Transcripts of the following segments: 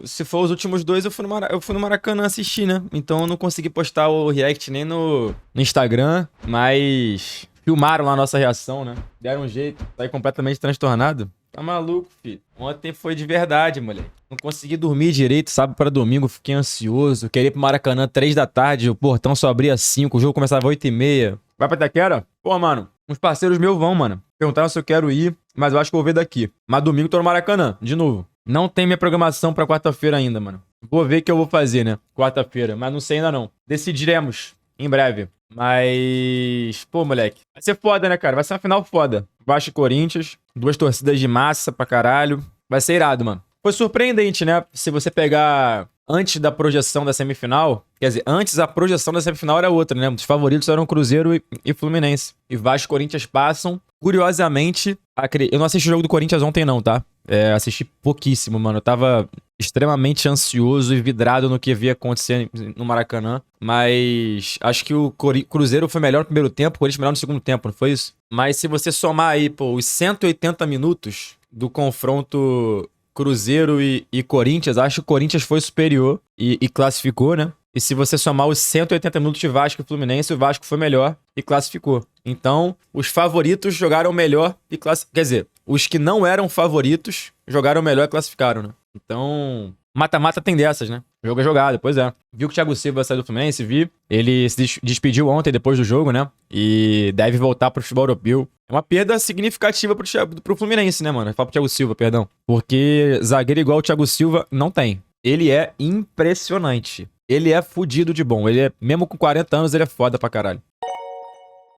Se for os últimos dois, eu fui no Maracanã assistir, né? Então eu não consegui postar o react nem no Instagram, mas filmaram lá a nossa reação, né? Deram um jeito, saí completamente transtornado. Tá maluco, filho. Ontem foi de verdade, moleque. Não consegui dormir direito, sábado para domingo, fiquei ansioso. Queria ir pro Maracanã 3 da tarde, o portão só abria 5, o jogo começava 8h30. Vai pra Itaquera? Pô, mano, uns parceiros meus vão, mano. Perguntaram se eu quero ir, mas eu acho que eu vou ver daqui. Mas domingo tô no Maracanã, de novo. Não tem minha programação pra quarta-feira ainda, mano. Vou ver o que eu vou fazer, né? Quarta-feira, mas não sei ainda não. Decidiremos em breve. Mas, pô, moleque, vai ser foda, né, cara? Vai ser uma final foda. Vasco e Corinthians, duas torcidas de massa pra caralho. Vai ser irado, mano. Foi surpreendente, né? Se você pegar antes da projeção da semifinal, quer dizer, antes a projeção da semifinal era outra, né? Os favoritos eram Cruzeiro e Fluminense. E Vasco e Corinthians passam. Curiosamente, eu não assisti o jogo do Corinthians ontem não, tá? Assisti pouquíssimo, mano. Eu tava extremamente ansioso e vidrado no que via acontecer no Maracanã. Mas acho que o Cruzeiro foi melhor no primeiro tempo, o Corinthians melhor no segundo tempo, não foi isso? Mas se você somar aí, pô, os 180 minutos do confronto Cruzeiro e Corinthians, acho que o Corinthians foi superior e classificou, né? E se você somar os 180 minutos de Vasco e Fluminense, o Vasco foi melhor e classificou. Então, os favoritos jogaram melhor e classificaram. Quer dizer, os que não eram favoritos jogaram melhor e classificaram, né? Então, mata-mata tem dessas, né? Jogo é jogado, pois é. Viu que o Thiago Silva saiu do Fluminense, vi. Ele se despediu ontem, depois do jogo, né? E deve voltar pro futebol europeu. É uma perda significativa pro Fluminense, né, mano? Fala pro Thiago Silva, perdão. Porque zagueiro igual o Thiago Silva não tem. Ele é impressionante. Ele é fudido de bom. Ele é, mesmo com 40 anos, ele é foda pra caralho.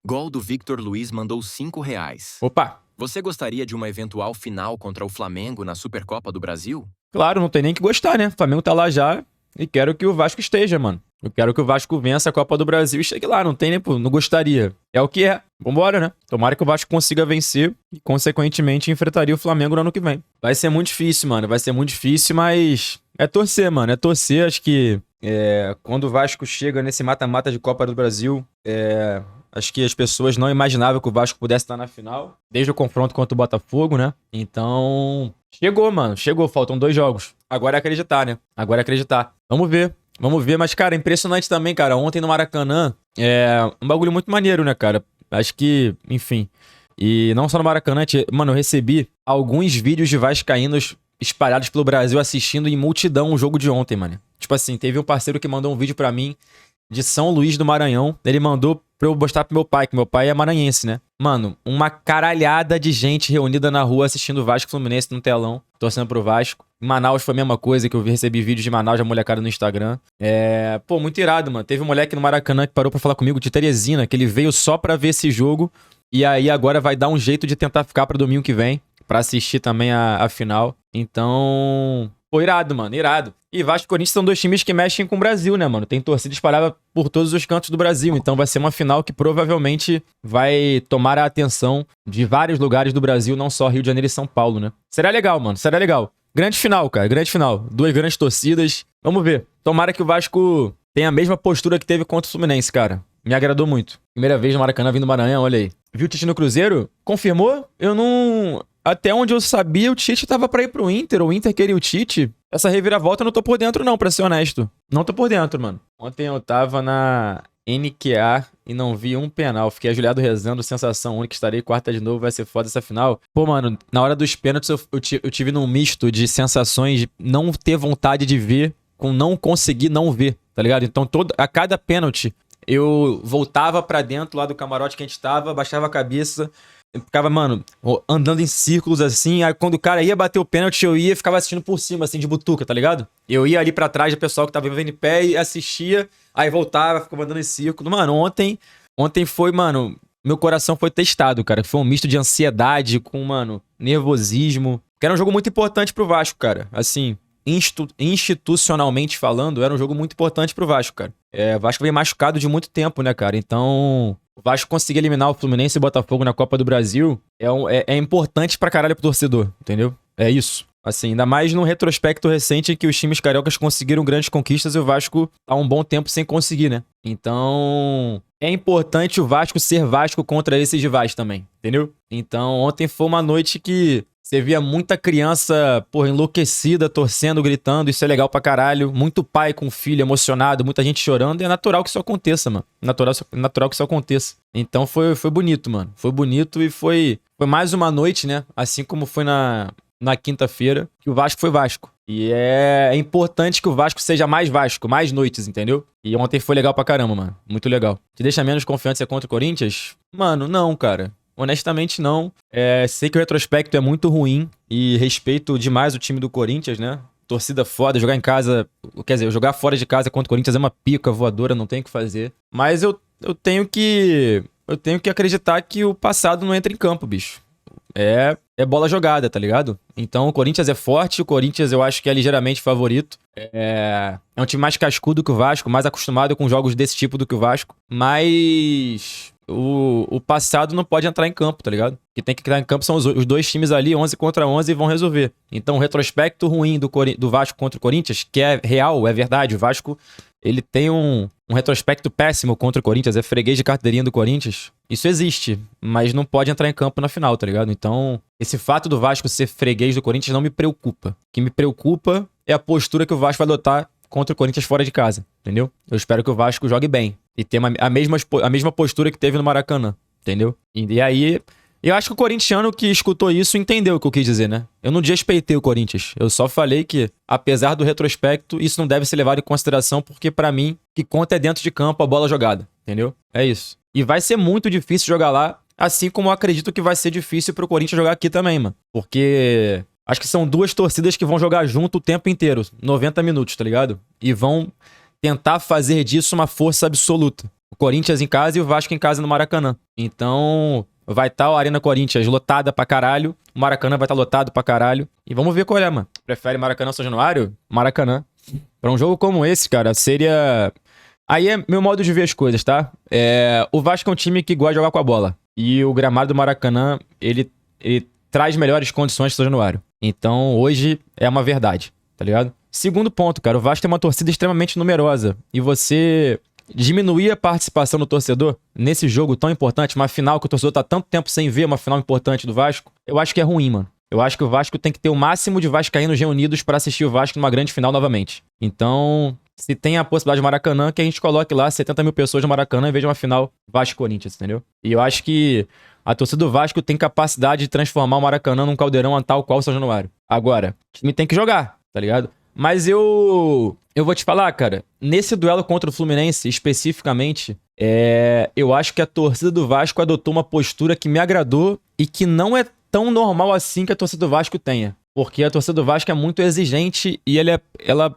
Gol do Victor Luiz mandou R$5. Opa! Você gostaria de uma eventual final contra o Flamengo na Supercopa do Brasil? Claro, não tem nem que gostar, né? O Flamengo tá lá já e quero que o Vasco esteja, mano. Eu quero que o Vasco vença a Copa do Brasil e chegue lá. Não tem nem, pô, não gostaria. É o que é. Vambora, né? Tomara que o Vasco consiga vencer e, consequentemente, enfrentaria o Flamengo no ano que vem. Vai ser muito difícil, mano. Vai ser muito difícil, mas é torcer, mano. É torcer. Acho que quando o Vasco chega nesse mata-mata de Copa do Brasil, acho que as pessoas não imaginavam que o Vasco pudesse estar na final, desde o confronto contra o Botafogo, né? Então, chegou, mano. Chegou. Faltam 2 jogos. Agora é acreditar, né? Agora é acreditar. Vamos ver. Vamos ver. Mas, cara, impressionante também, cara. Ontem no Maracanã, um bagulho muito maneiro, né, cara? Acho que, enfim. E não só no Maracanã, mano, eu recebi alguns vídeos de vascaínos espalhados pelo Brasil assistindo em multidão o jogo de ontem, mano. Tipo assim, teve um parceiro que mandou um vídeo pra mim de São Luís do Maranhão. Ele mandou pra eu mostrar pro meu pai, que meu pai é maranhense, né? Mano, uma caralhada de gente reunida na rua assistindo o Vasco e Fluminense no telão, torcendo pro Vasco. Em Manaus foi a mesma coisa, que eu recebi vídeos de Manaus, da molecada no Instagram. Pô, muito irado, mano. Teve um moleque no Maracanã que parou pra falar comigo de Teresina, que ele veio só pra ver esse jogo. E aí agora vai dar um jeito de tentar ficar pra domingo que vem, pra assistir também a final. Então, pô, irado, mano, irado. E Vasco e Corinthians são 2 times que mexem com o Brasil, né, mano? Tem torcida espalhada por todos os cantos do Brasil. Então vai ser uma final que provavelmente vai tomar a atenção de vários lugares do Brasil, não só Rio de Janeiro e São Paulo, né? Será legal, mano, será legal. Grande final, cara, grande final. 2 grandes torcidas. Vamos ver. Tomara que o Vasco tenha a mesma postura que teve contra o Fluminense, cara. Me agradou muito. Primeira vez no Maracanã vindo do Maranhão, olha aí. Viu o Tite no Cruzeiro? Confirmou? Eu não... Até onde eu sabia, o Tite tava pra ir pro Inter. O Inter queria o Tite. Essa reviravolta eu não tô por dentro não, pra ser honesto. Não tô por dentro, mano. Ontem eu tava na NQA e não vi um penal. Fiquei ajoelhado rezando, sensação única. Estarei quarta de novo, vai ser foda essa final. Pô, mano, na hora dos pênaltis eu tive num misto de sensações de não ter vontade de ver com não conseguir não ver, tá ligado? Então a cada pênalti eu voltava pra dentro lá do camarote que a gente tava, baixava a cabeça... Eu ficava, mano, andando em círculos assim. Aí quando o cara ia bater o pênalti, eu ia e ficava assistindo por cima, assim, de butuca, tá ligado? Eu ia ali pra trás do pessoal que tava vendo em pé e assistia. Aí voltava, ficava andando em círculo. Mano, ontem foi, mano, meu coração foi testado, cara. Foi um misto de ansiedade com, mano, nervosismo. Que era um jogo muito importante pro Vasco, cara. Assim, institucionalmente falando, era um jogo muito importante pro Vasco, cara. O Vasco vem machucado de muito tempo, né, cara? Então... O Vasco conseguir eliminar o Fluminense e o Botafogo na Copa do Brasil é importante pra caralho pro torcedor, entendeu? É isso. Assim, ainda mais no retrospecto recente em que os times cariocas conseguiram grandes conquistas e o Vasco tá um bom tempo sem conseguir, né? Então, é importante o Vasco ser Vasco contra esses rivais também, entendeu? Então, ontem foi uma noite que Você via muita criança, porra, enlouquecida, torcendo, gritando, isso é legal pra caralho. Muito pai com filho emocionado, muita gente chorando, e é natural que isso aconteça, mano. Natural que isso aconteça. Então foi bonito, mano. Foi bonito e foi mais uma noite, né? Assim como foi na quinta-feira, que o Vasco foi Vasco. E é importante que o Vasco seja mais Vasco, mais noites, entendeu? E ontem foi legal pra caramba, mano. Muito legal. Te deixa menos confiante ser contra o Corinthians? Mano, não, cara. Honestamente, não. Sei que o retrospecto é muito ruim e respeito demais o time do Corinthians, né? Torcida foda, jogar em casa... Quer dizer, jogar fora de casa contra o Corinthians é uma pica voadora, não tem o que fazer. Mas eu tenho que... Eu tenho que acreditar que o passado não entra em campo, bicho. É bola jogada, tá ligado? Então o Corinthians é forte, o Corinthians eu acho que é ligeiramente favorito. É um time mais cascudo que o Vasco, mais acostumado com jogos desse tipo do que o Vasco. Mas o passado não pode entrar em campo, tá ligado? O que tem que entrar em campo são os dois times ali, 11 contra 11, e vão resolver. Então o retrospecto ruim do Vasco contra o Corinthians, que é real, é verdade, o Vasco... Ele tem um retrospecto péssimo contra o Corinthians, é freguês de carteirinha do Corinthians. Isso existe, mas não pode entrar em campo na final, tá ligado? Então, esse fato do Vasco ser freguês do Corinthians não me preocupa. O que me preocupa é a postura que o Vasco vai adotar contra o Corinthians fora de casa, entendeu? Eu espero que o Vasco jogue bem e tenha a mesma postura que teve no Maracanã, entendeu? E aí... Eu acho que o corintiano que escutou isso entendeu o que eu quis dizer, né? Eu não desrespeitei o Corinthians. Eu só falei que, apesar do retrospecto, isso não deve ser levado em consideração, porque pra mim, o que conta é dentro de campo a bola jogada, entendeu? É isso. E vai ser muito difícil jogar lá, assim como eu acredito que vai ser difícil pro Corinthians jogar aqui também, mano. Porque acho que são duas torcidas que vão jogar junto o tempo inteiro, 90 minutos, tá ligado? E vão tentar fazer disso uma força absoluta. O Corinthians em casa e o Vasco em casa no Maracanã. Então... Vai estar a Arena Corinthians lotada pra caralho. O Maracanã vai estar lotado pra caralho. E vamos ver qual é, mano. Prefere Maracanã ou São Januário? Maracanã. Pra um jogo como esse, cara, seria... Aí é meu modo de ver as coisas, tá? O Vasco é um time que gosta de jogar com a bola. E o gramado do Maracanã, ele traz melhores condições que o São Januário. Então, hoje é uma verdade, tá ligado? Segundo ponto, cara. O Vasco tem uma torcida extremamente numerosa. E você... diminuir a participação do torcedor nesse jogo tão importante, uma final que o torcedor tá tanto tempo sem ver, uma final importante do Vasco, eu acho que é ruim, mano. Eu acho que o Vasco tem que ter o máximo de vascaínos reunidos pra assistir o Vasco numa grande final novamente. Então, se tem a possibilidade de Maracanã, que a gente coloque lá 70 mil pessoas no Maracanã e veja uma final Vasco-Corinthians, entendeu? E eu acho que a torcida do Vasco tem capacidade de transformar o Maracanã num caldeirão a tal qual o São Januário. Agora, o time tem que jogar, tá ligado? Mas eu vou te falar, cara, nesse duelo contra o Fluminense, especificamente, eu acho que a torcida do Vasco adotou uma postura que me agradou e que não é tão normal assim que a torcida do Vasco tenha. Porque a torcida do Vasco é muito exigente e ela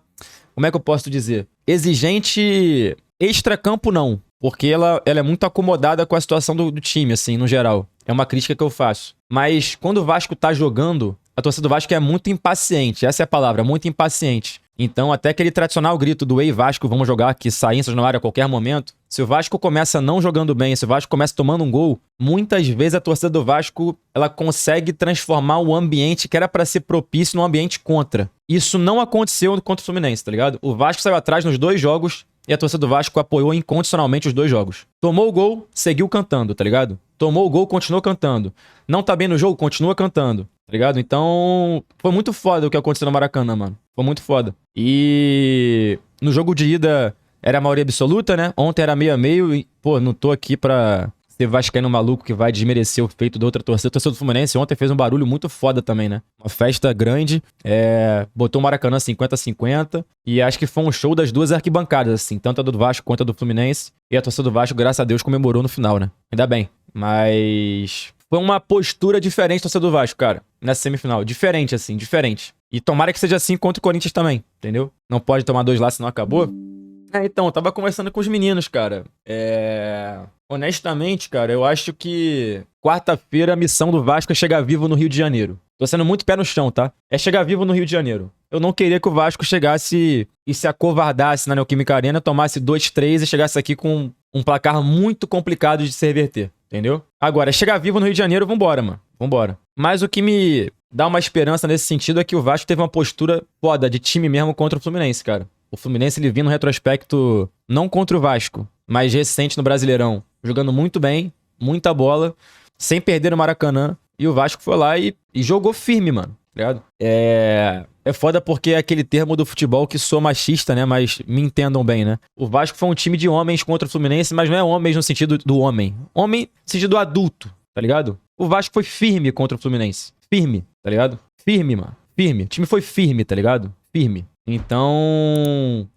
como é que eu posso dizer? Exigente extracampo não, porque ela é muito acomodada com a situação do time, assim, no geral. É uma crítica que eu faço. Mas quando o Vasco tá jogando, a torcida do Vasco é muito impaciente. Essa é a palavra, muito impaciente. Então, até aquele tradicional grito do Ei Vasco, vamos jogar, que sai em São Januário a qualquer momento. Se o Vasco começa não jogando bem, se o Vasco começa tomando um gol, muitas vezes a torcida do Vasco, ela consegue transformar o ambiente que era pra ser propício num ambiente contra. Isso não aconteceu contra o Fluminense, tá ligado? O Vasco saiu atrás nos 2 jogos e a torcida do Vasco apoiou incondicionalmente os 2 jogos. Tomou o gol, seguiu cantando, tá ligado? Tomou o gol, continuou cantando. Não tá bem no jogo, continua cantando, tá ligado? Então, foi muito foda o que aconteceu no Maracanã, mano. Foi muito foda. E no jogo de ida era a maioria absoluta, né? Ontem era meio a meio e, pô, não tô aqui pra ser vascaíno maluco que vai desmerecer o feito da outra torcida. A torcida do Fluminense ontem fez um barulho muito foda também, né? Uma festa grande, botou o Maracanã 50-50 e acho que foi um show das duas arquibancadas, assim, tanto a do Vasco quanto a do Fluminense. E a torcida do Vasco, graças a Deus, comemorou no final, né? Ainda bem. Mas foi uma postura diferente da torcida do Vasco, cara, nessa semifinal. Diferente, assim, diferente. E tomara que seja assim contra o Corinthians também, entendeu? Não pode tomar 2 lá, senão acabou. Então, eu tava conversando com os meninos, cara. Honestamente, cara, eu acho que quarta-feira a missão do Vasco é chegar vivo no Rio de Janeiro. Tô sendo muito pé no chão, tá? É chegar vivo no Rio de Janeiro. Eu não queria que o Vasco chegasse e se acovardasse na Neoquímica Arena, tomasse 2-3 e chegasse aqui com um placar muito complicado de se reverter, entendeu? Agora, chegar vivo no Rio de Janeiro, vambora, mano. Vambora. Mas o que me dá uma esperança nesse sentido é que o Vasco teve uma postura foda de time mesmo contra o Fluminense, cara. O Fluminense, ele vinha no retrospecto, não contra o Vasco, mas recente no Brasileirão, jogando muito bem, muita bola, sem perder no Maracanã. E o Vasco foi lá e jogou firme, mano, tá ligado? É foda porque é aquele termo do futebol que sou machista, né? Mas me entendam bem, né? O Vasco foi um time de homens contra o Fluminense, mas não é homens no sentido do homem. Homem no sentido adulto, tá ligado? O Vasco foi firme contra o Fluminense. Firme, tá ligado? Firme, mano. Firme. O time foi firme, tá ligado? Firme. Então,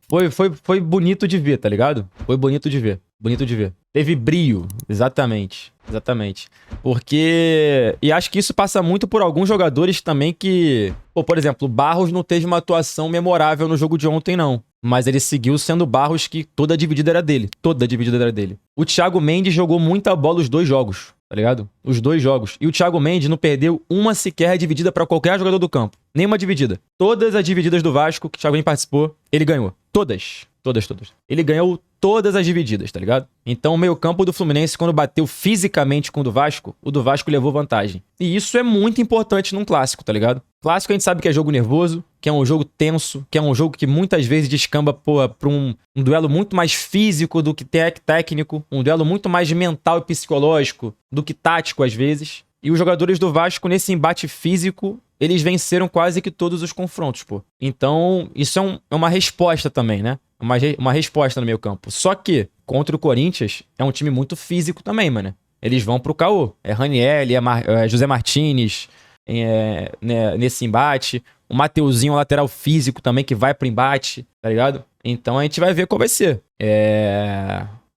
foi bonito de ver, tá ligado? Foi bonito de ver. Bonito de ver. Teve brio, exatamente. Exatamente. Porque... E acho que isso passa muito por alguns jogadores também que... Pô, por exemplo, o Barros não teve uma atuação memorável no jogo de ontem, não. Mas ele seguiu sendo o Barros que toda a dividida era dele. Toda a dividida era dele. O Thiago Mendes jogou muita bola os 2 jogos. Tá ligado? Os 2 jogos. E o Thiago Mendes não perdeu uma sequer dividida pra qualquer jogador do campo. Nenhuma dividida. Todas as divididas do Vasco que o Thiago Mendes participou, ele ganhou. Todas. Todas. Ele ganhou todas as divididas, tá ligado? Então o meio-campo do Fluminense, quando bateu fisicamente com o do Vasco levou vantagem. E isso é muito importante num clássico, tá ligado? Clássico a gente sabe que é jogo nervoso, que é um jogo tenso, que é um jogo que muitas vezes descamba pra um duelo muito mais físico do que técnico, um duelo muito mais mental e psicológico do que tático às vezes. E os jogadores do Vasco, nesse embate físico, eles venceram quase que todos os confrontos, pô. Então, isso é uma resposta também, né? Uma resposta no meio campo. Só que, contra o Corinthians, é um time muito físico também, mano. Eles vão pro caô. É Ranieri, é José Martínez, né, nesse embate. O Mateuzinho, lateral físico também, que vai pro embate, tá ligado? Então a gente vai ver qual vai ser.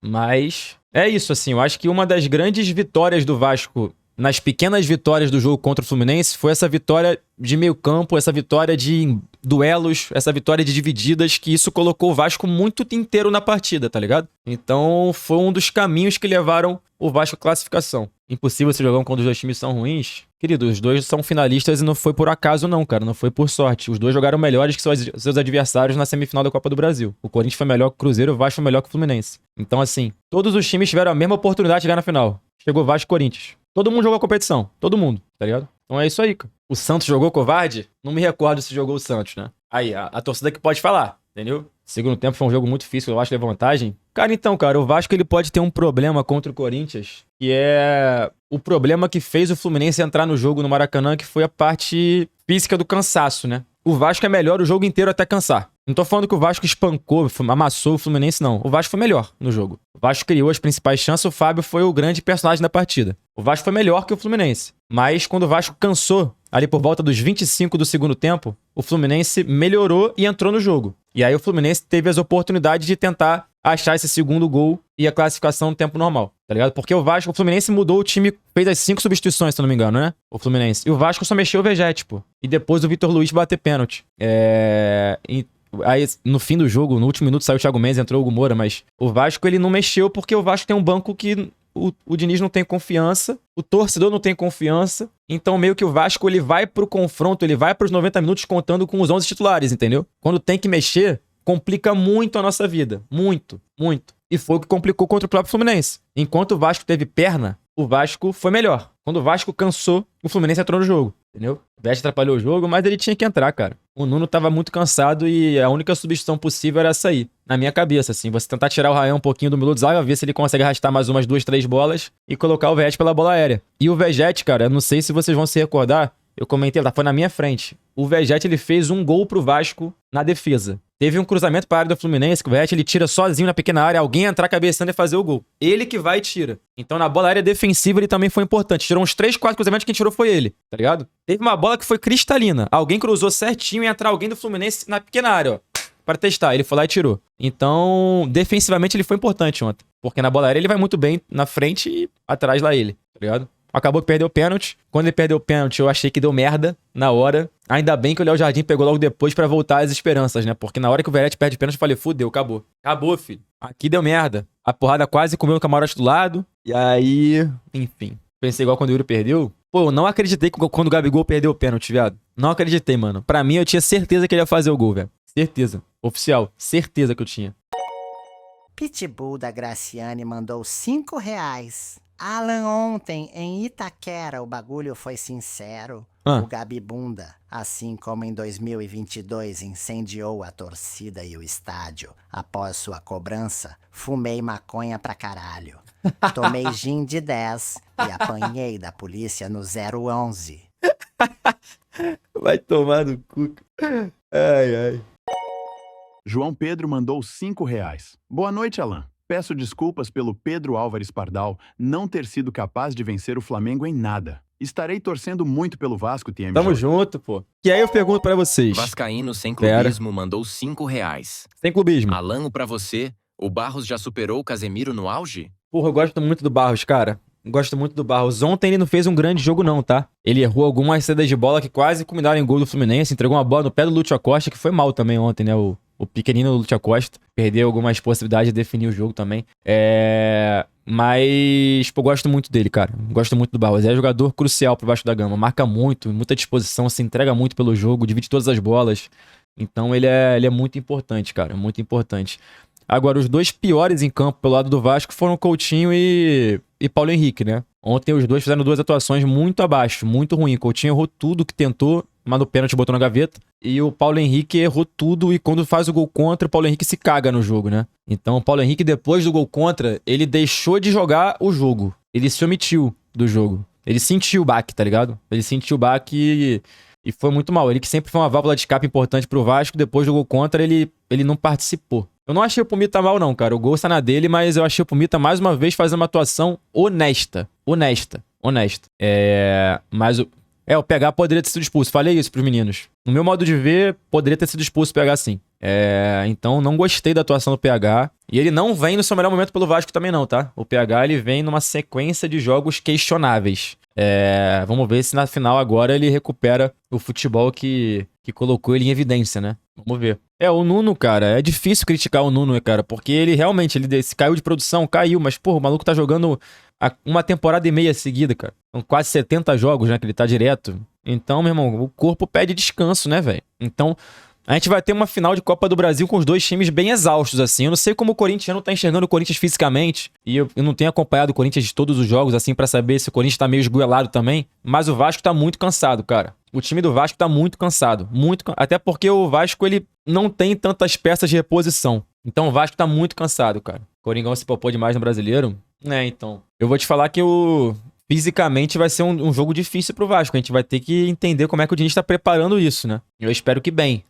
Mas é isso, assim. Eu acho que uma das grandes vitórias do Vasco nas pequenas vitórias do jogo contra o Fluminense foi essa vitória de meio campo, essa vitória de duelos, essa vitória de divididas, que isso colocou o Vasco muito inteiro na partida, tá ligado? Então foi um dos caminhos que levaram o Vasco à classificação. Impossível se jogar quando os 2 times são ruins. Querido, os 2 são finalistas e não foi por acaso não, cara. Não foi por sorte. Os 2 jogaram melhores que seus adversários na semifinal da Copa do Brasil. O Corinthians foi melhor que o Cruzeiro, o Vasco foi melhor que o Fluminense. Então, assim, todos os times tiveram a mesma oportunidade de chegar na final. Chegou Vasco e Corinthians. Todo mundo jogou a competição. Todo mundo, tá ligado? Então é isso aí, cara. O Santos jogou covarde? Não me recordo se jogou o Santos, né? Aí, a torcida que pode falar, entendeu? Segundo tempo foi um jogo muito difícil, o Vasco levou vantagem. Cara, então, cara, o Vasco ele pode ter um problema contra o Corinthians, que é o problema que fez o Fluminense entrar no jogo no Maracanã, que foi a parte física do cansaço, né? O Vasco é melhor o jogo inteiro até cansar. Não tô falando que o Vasco espancou, amassou o Fluminense, não. O Vasco foi melhor no jogo. O Vasco criou as principais chances, o Fábio foi o grande personagem da partida. O Vasco foi melhor que o Fluminense. Mas quando o Vasco cansou, ali por volta dos 25 do segundo tempo, o Fluminense melhorou e entrou no jogo. E aí o Fluminense teve as oportunidades de tentar achar esse segundo gol e a classificação no tempo normal, tá ligado? Porque o Fluminense mudou o time, fez as 5 substituições, se eu não me engano, né? O Fluminense. E o Vasco só mexeu o Vegetti, pô. E depois o Vitor Luiz bater pênalti. Aí, no fim do jogo, no último minuto, saiu o Thiago Mendes, entrou o Hugo Moura, mas o Vasco, ele não mexeu porque o Vasco tem um banco que o Diniz não tem confiança, o torcedor não tem confiança, então meio que o Vasco, ele vai pro confronto, ele vai pros 90 minutos contando com os 11 titulares, entendeu? Quando tem que mexer, complica muito a nossa vida. Muito, muito. E foi o que complicou contra o próprio Fluminense. Enquanto o Vasco teve perna, o Vasco foi melhor. Quando o Vasco cansou, o Fluminense entrou no jogo, entendeu? O Veste atrapalhou o jogo, mas ele tinha que entrar, cara. O Nuno tava muito cansado e a única substituição possível era essa aí. Na minha cabeça, assim. Você tentar tirar o Ryan um pouquinho do miolo de zaga, ver se ele consegue arrastar mais umas 2, 3 bolas e colocar o Veste pela bola aérea. E o Vegetti, cara, eu não sei se vocês vão se recordar, eu comentei, foi na minha frente. O Vegetti, ele fez um gol pro Vasco na defesa. Teve um cruzamento para a área do Fluminense, que o Vegetti, ele tira sozinho na pequena área, alguém entrar cabeçando e fazer o gol. Ele que vai e tira. Então, na bola aérea defensiva, ele também foi importante. Tirou uns 3, 4 cruzamentos, quem tirou foi ele, tá ligado? Teve uma bola que foi cristalina. Alguém cruzou certinho e entrar alguém do Fluminense na pequena área, ó, para testar. Ele foi lá e tirou. Então, defensivamente, ele foi importante ontem. Porque na bola aérea ele vai muito bem na frente e atrás lá ele, tá ligado? Acabou que perdeu o pênalti. Quando ele perdeu o pênalti, eu achei que deu merda na hora. Ainda bem que o Léo Jardim pegou logo depois pra voltar às esperanças, né? Porque na hora que o Veretti perde o pênalti, eu falei, fudeu, acabou. Acabou, filho. Aqui deu merda. A porrada quase comeu o camarote do lado. E aí, enfim. Pensei igual quando o Yuri perdeu. Pô, eu não acreditei quando o Gabigol perdeu o pênalti, viado. Não acreditei, mano. Pra mim, eu tinha certeza que ele ia fazer o gol, velho. Certeza. Oficial. Certeza que eu tinha. Pitbull da Graciane mandou R$5. Alan, ontem em Itaquera o bagulho foi sincero. Ah. O Gabibunda, assim como em 2022 incendiou a torcida e o estádio após sua cobrança, fumei maconha pra caralho. Tomei gin de 10 e apanhei da polícia no 011. Vai tomar no cu. Ai, ai. João Pedro mandou R$5. Boa noite, Alan. Peço desculpas pelo Pedro Álvares Pardal não ter sido capaz de vencer o Flamengo em nada. Estarei torcendo muito pelo Vasco, TMJ. Tamo junto, pô. E aí eu pergunto pra vocês. Vascaíno sem clubismo mandou R$5. Sem clubismo. Alan, pra você, o Barros já superou o Casemiro no auge? Porra, eu gosto muito do Barros, cara. Gosto muito do Barros. Ontem ele não fez um grande jogo não, tá? Ele errou algumas saídas de bola que quase culminaram em gol do Fluminense. Entregou uma bola no pé do Lúcio Acosta, que foi mal também ontem, né? O pequenino Lúcio Acosta. Perdeu algumas possibilidades de definir o jogo também. Mas, pô, gosto muito dele, cara. Gosto muito do Barros. É jogador crucial pro Vasco da Gama. Marca muito, muita disposição, se entrega muito pelo jogo, divide todas as bolas. Então ele é muito importante, cara. Muito importante. Agora, os dois piores em campo pelo lado do Vasco foram Coutinho e Paulo Henrique, né? Ontem os dois fizeram duas atuações muito abaixo, muito ruim. Coutinho errou tudo que tentou, mas no pênalti botou na gaveta. E o Paulo Henrique errou tudo e quando faz o gol contra, o Paulo Henrique se caga no jogo, né? Então o Paulo Henrique, depois do gol contra, ele deixou de jogar o jogo. Ele se omitiu do jogo. Ele sentiu o baque, tá ligado? Ele sentiu o baque e foi muito mal. Ele que sempre foi uma válvula de escape importante pro Vasco, depois do gol contra, ele não participou. Eu não achei o Pumita mal, não, cara. O gol está na dele, mas eu achei o Pumita, mais uma vez, fazendo uma atuação honesta. Honesta. Mas o PH poderia ter sido expulso. Falei isso pros meninos. No meu modo de ver, poderia ter sido expulso o PH, sim. Então, não gostei da atuação do PH. E ele não vem no seu melhor momento pelo Vasco também, não, tá? O PH, ele vem numa sequência de jogos questionáveis. Vamos ver se na final agora ele recupera o futebol que colocou ele em evidência, né? Vamos ver. O Nuno, cara, é difícil criticar o Nuno, cara, porque ele realmente, se caiu de produção, caiu, mas, porra, o maluco tá jogando uma temporada e meia seguida, cara. São quase 70 jogos, né, que ele tá direto. Então, meu irmão, o corpo pede descanso, né, velho? Então, a gente vai ter uma final de Copa do Brasil com os dois times bem exaustos, assim. Eu não sei como o corintiano tá enxergando o Corinthians fisicamente. E eu não tenho acompanhado o Corinthians de todos os jogos, assim, pra saber se o Corinthians tá meio esgoelado também. Mas o Vasco tá muito cansado, cara. O time do Vasco tá muito cansado. Até porque o Vasco, ele não tem tantas peças de reposição. Então o Vasco tá muito cansado, cara. O Coringão se popou demais no Brasileiro. Então. Eu vou te falar que fisicamente vai ser um jogo difícil pro Vasco. A gente vai ter que entender como é que o Diniz tá preparando isso, né? Eu espero que bem.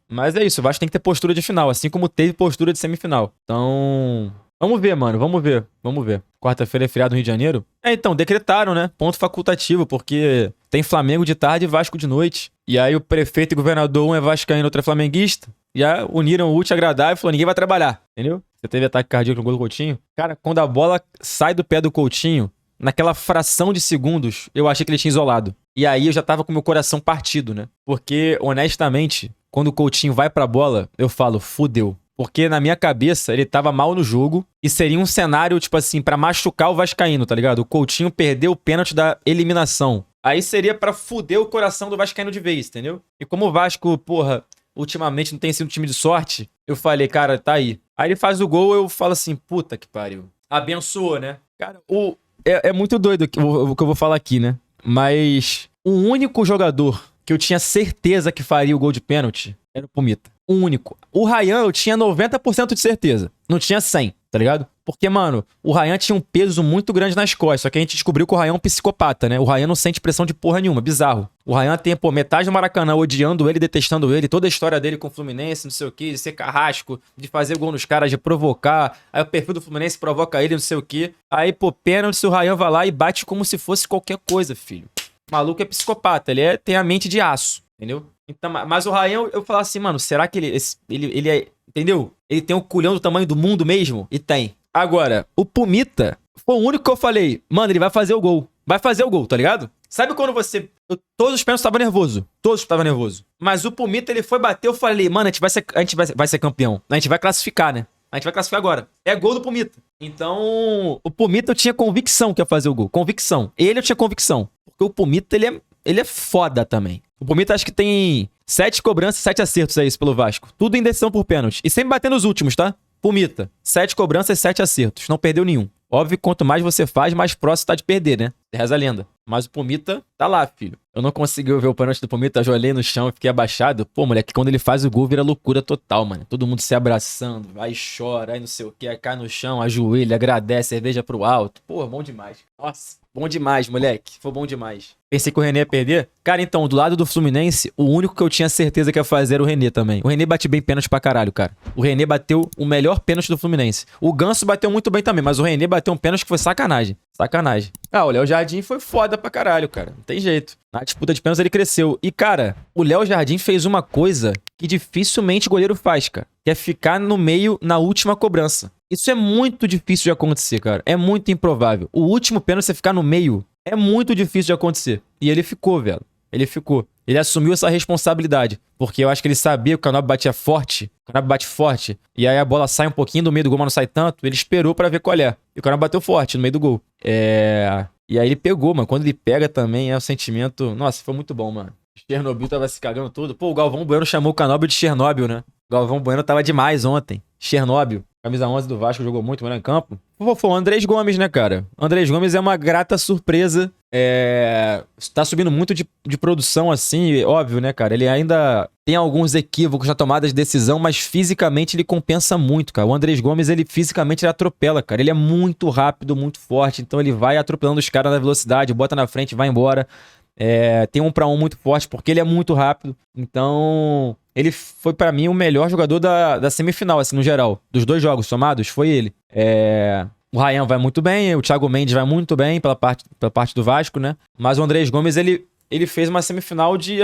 Mas é isso, o Vasco tem que ter postura de final, assim como teve postura de semifinal. Então, vamos ver, mano, vamos ver. Quarta-feira é feriado no Rio de Janeiro? Então, decretaram, né? Ponto facultativo, porque tem Flamengo de tarde e Vasco de noite. E aí o prefeito e governador, um é vascaíno, outro é flamenguista. Já uniram o útil ao agradável e falou, ninguém vai trabalhar, entendeu? Você teve ataque cardíaco no gol do Coutinho? Cara, quando a bola sai do pé do Coutinho, naquela fração de segundos, eu achei que ele tinha isolado. E aí eu já tava com meu coração partido, né? Porque, honestamente, quando o Coutinho vai pra bola, eu falo, fudeu. Porque na minha cabeça, ele tava mal no jogo e seria um cenário, tipo assim, pra machucar o vascaíno, tá ligado? O Coutinho perdeu o pênalti da eliminação. Aí seria pra fuder o coração do vascaíno de vez, entendeu? E como o Vasco, porra, ultimamente não tem sido um time de sorte, eu falei, cara, tá aí. Aí ele faz o gol, eu falo assim, puta que pariu. Abençoou, né? Cara, é muito doido o que eu vou falar aqui, né? Mas o único jogador que eu tinha certeza que faria o gol de pênalti era o Pumita. O único. O Ryan eu tinha 90% de certeza. Não tinha 100, tá ligado? Porque, mano, o Ryan tinha um peso muito grande nas costas. Só que a gente descobriu que o Ryan é um psicopata, né? O Ryan não sente pressão de porra nenhuma. Bizarro. O Ryan tem, metade do Maracanã odiando ele, detestando ele. Toda a história dele com o Fluminense, não sei o quê. De ser carrasco, de fazer gol nos caras, de provocar. Aí o perfil do Fluminense provoca ele, não sei o quê. Aí, pênalti, o Ryan vai lá e bate como se fosse qualquer coisa, filho. O maluco é psicopata. Ele tem a mente de aço, entendeu? Então, mas o Ryan, eu falo assim, mano, será que ele é... Entendeu? Ele tem um culhão do tamanho do mundo mesmo? E tem. Agora, o Pumita foi o único que eu falei, mano, ele vai fazer o gol. Vai fazer o gol, tá ligado? Sabe quando todos os pênaltis estavam nervoso. Todos estavam nervoso. Mas o Pumita, ele foi bater, eu falei, mano, a gente vai ser campeão. A gente vai classificar, né? A gente vai classificar agora. É gol do Pumita. Então, o Pumita eu tinha convicção que ia fazer o gol. Convicção. Ele eu tinha convicção. Porque o Pumita, ele é foda também. O Pumita acho que tem 7 cobranças, 7 acertos, é isso, pelo Vasco. Tudo em decisão por pênalti. E sempre batendo os últimos, tá? Pumita, 7 cobranças, 7 acertos. Não perdeu nenhum. Óbvio que quanto mais você faz, mais próximo tá de perder, né? Reza a lenda. Mas o Pumita tá lá, filho. Eu não consegui ver o pênalti do Pumita, ajoelhei no chão e fiquei abaixado. Pô, moleque, quando ele faz o gol, vira loucura total, mano. Todo mundo se abraçando, aí chora, aí não sei o que, aí cai no chão, ajoelha, agradece, cerveja pro alto. Pô, bom demais. Nossa, bom demais, moleque. Foi bom demais. Pensei que o René ia perder. Cara, então, do lado do Fluminense, o único que eu tinha certeza que ia fazer era o René também. O René bate bem pênalti pra caralho, cara. O René bateu o melhor pênalti do Fluminense. O Ganso bateu muito bem também, mas o René bateu um pênalti que foi sacanagem. Sacanagem. Ah, o Léo Jardim foi foda pra caralho, cara. Não tem jeito. Na disputa de pênaltis ele cresceu. E, cara, o Léo Jardim fez uma coisa que dificilmente o goleiro faz, cara. Que é ficar no meio na última cobrança. Isso é muito difícil de acontecer, cara. É muito improvável. O último pênalti, você ficar no meio, é muito difícil de acontecer. E ele ficou, velho. Ele ficou. Ele assumiu essa responsabilidade. Porque eu acho que ele sabia que o Canóbio batia forte. O Canóbio bate forte. E aí a bola sai um pouquinho do meio do gol, mas não sai tanto. Ele esperou pra ver qual é. E o Canóbio bateu forte no meio do gol. E aí ele pegou, mano. Quando ele pega também é o sentimento... Nossa, foi muito bom, mano. Chernobyl tava se cagando todo. Pô, o Galvão Bueno chamou o Canóbio de Chernobyl, né? O Galvão Bueno tava demais ontem. Chernobyl. Camisa 11 do Vasco, jogou muito melhor em campo. Foi o Andrés Gomes, né, cara? O Andrés Gomes é uma grata surpresa. Tá subindo muito de produção, assim, óbvio, né, cara? Ele ainda tem alguns equívocos na tomada de decisão, mas fisicamente ele compensa muito, cara. O Andrés Gomes, ele fisicamente ele atropela, cara. Ele é muito rápido, muito forte, então ele vai atropelando os caras na velocidade, bota na frente, vai embora. Tem um pra um muito forte, porque ele é muito rápido. Então, ele foi pra mim o melhor jogador da semifinal, assim, no geral. Dos dois jogos somados, foi ele. O Ryan vai muito bem, o Thiago Mendes vai muito bem pela parte do Vasco, né? Mas o Andrés Gomes, ele fez uma semifinal de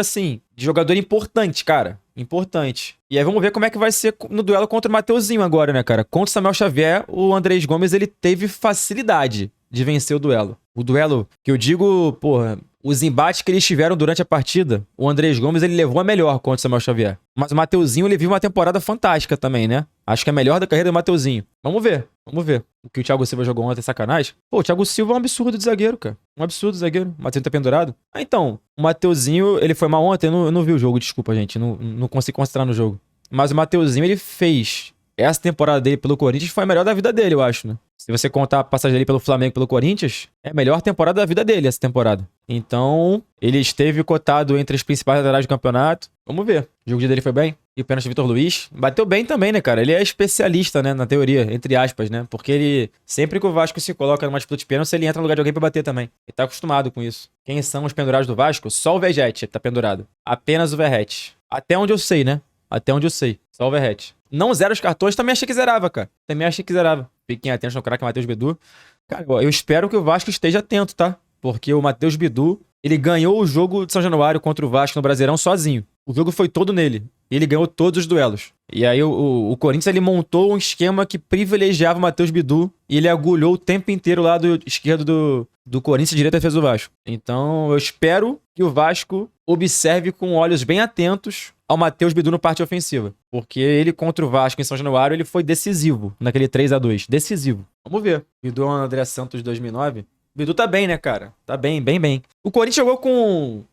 jogador importante, cara. Importante. E aí vamos ver como é que vai ser no duelo contra o Mateuzinho agora, né, cara? Contra o Samuel Xavier, o Andrés Gomes, ele teve facilidade de vencer o duelo. O duelo que eu digo, porra... Os embates que eles tiveram durante a partida, o Andrés Gomes, ele levou a melhor contra o Samuel Xavier. Mas o Mateuzinho, ele vive uma temporada fantástica também, né? Acho que é a melhor da carreira do Mateuzinho. Vamos ver. O que o Thiago Silva jogou ontem é sacanagem. Pô, o Thiago Silva é um absurdo de zagueiro, cara. Um absurdo de zagueiro. O Mateuzinho tá pendurado. Então, o Mateuzinho, ele foi mal ontem. Eu não vi o jogo, desculpa, gente. Não consegui concentrar no jogo. Mas o Mateuzinho, ele fez... Essa temporada dele pelo Corinthians foi a melhor da vida dele, eu acho, né? Se você contar a passagem dele pelo Flamengo e pelo Corinthians, é a melhor temporada da vida dele essa temporada. Então, ele esteve cotado entre as principais laterais do campeonato. Vamos ver. O jogo dele foi bem. E o pênalti do Vitor Luiz. Bateu bem também, né, cara? Ele é especialista, né, na teoria, entre aspas, né? Porque ele, sempre que o Vasco se coloca numa disputa de pênalti, ele entra no lugar de alguém pra bater também. Ele tá acostumado com isso. Quem são os pendurados do Vasco? Só o Vegete tá pendurado. Apenas o Verrete. Até onde eu sei, né? Até onde eu sei. Só o Verrete. Não zera os cartões, também achei que zerava, cara. Também achei que zerava. Fiquem atentos no craque Matheus Bidu. Cara, eu espero que o Vasco esteja atento, tá? Porque o Matheus Bidu, ele ganhou o jogo de São Januário contra o Vasco no Brasileirão sozinho. O jogo foi todo nele. Ele ganhou todos os duelos. E aí o Corinthians, ele montou um esquema que privilegiava o Matheus Bidu e ele agulhou o tempo inteiro lá do esquerdo do Corinthians, direito à defesa do Vasco. Então, eu espero que o Vasco observe com olhos bem atentos ao Matheus Bidu no parte ofensiva. Porque ele contra o Vasco em São Januário, ele foi decisivo naquele 3-2. Decisivo. Vamos ver. Bidu é o André Santos de 2009. Bidu tá bem, né, cara? Tá bem, bem, bem. O Corinthians jogou com...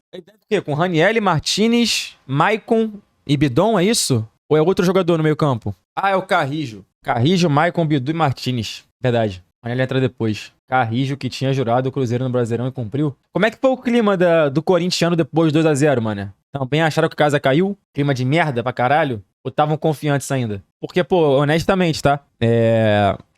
Com Ranieri, Martinez, Maicon e Bidon, é isso? Ou é outro jogador no meio campo? Ah, é o Carrijo. Carrijo, Maicon, Bidu e Martinez. Verdade. Ranieri entra depois. Carrijo, que tinha jurado o Cruzeiro no Brasileirão e cumpriu. Como é que foi o clima do corintiano depois de 2-0, mano? Também acharam que a casa caiu? Clima de merda pra caralho? Ou estavam confiantes ainda? Porque, pô, honestamente, tá?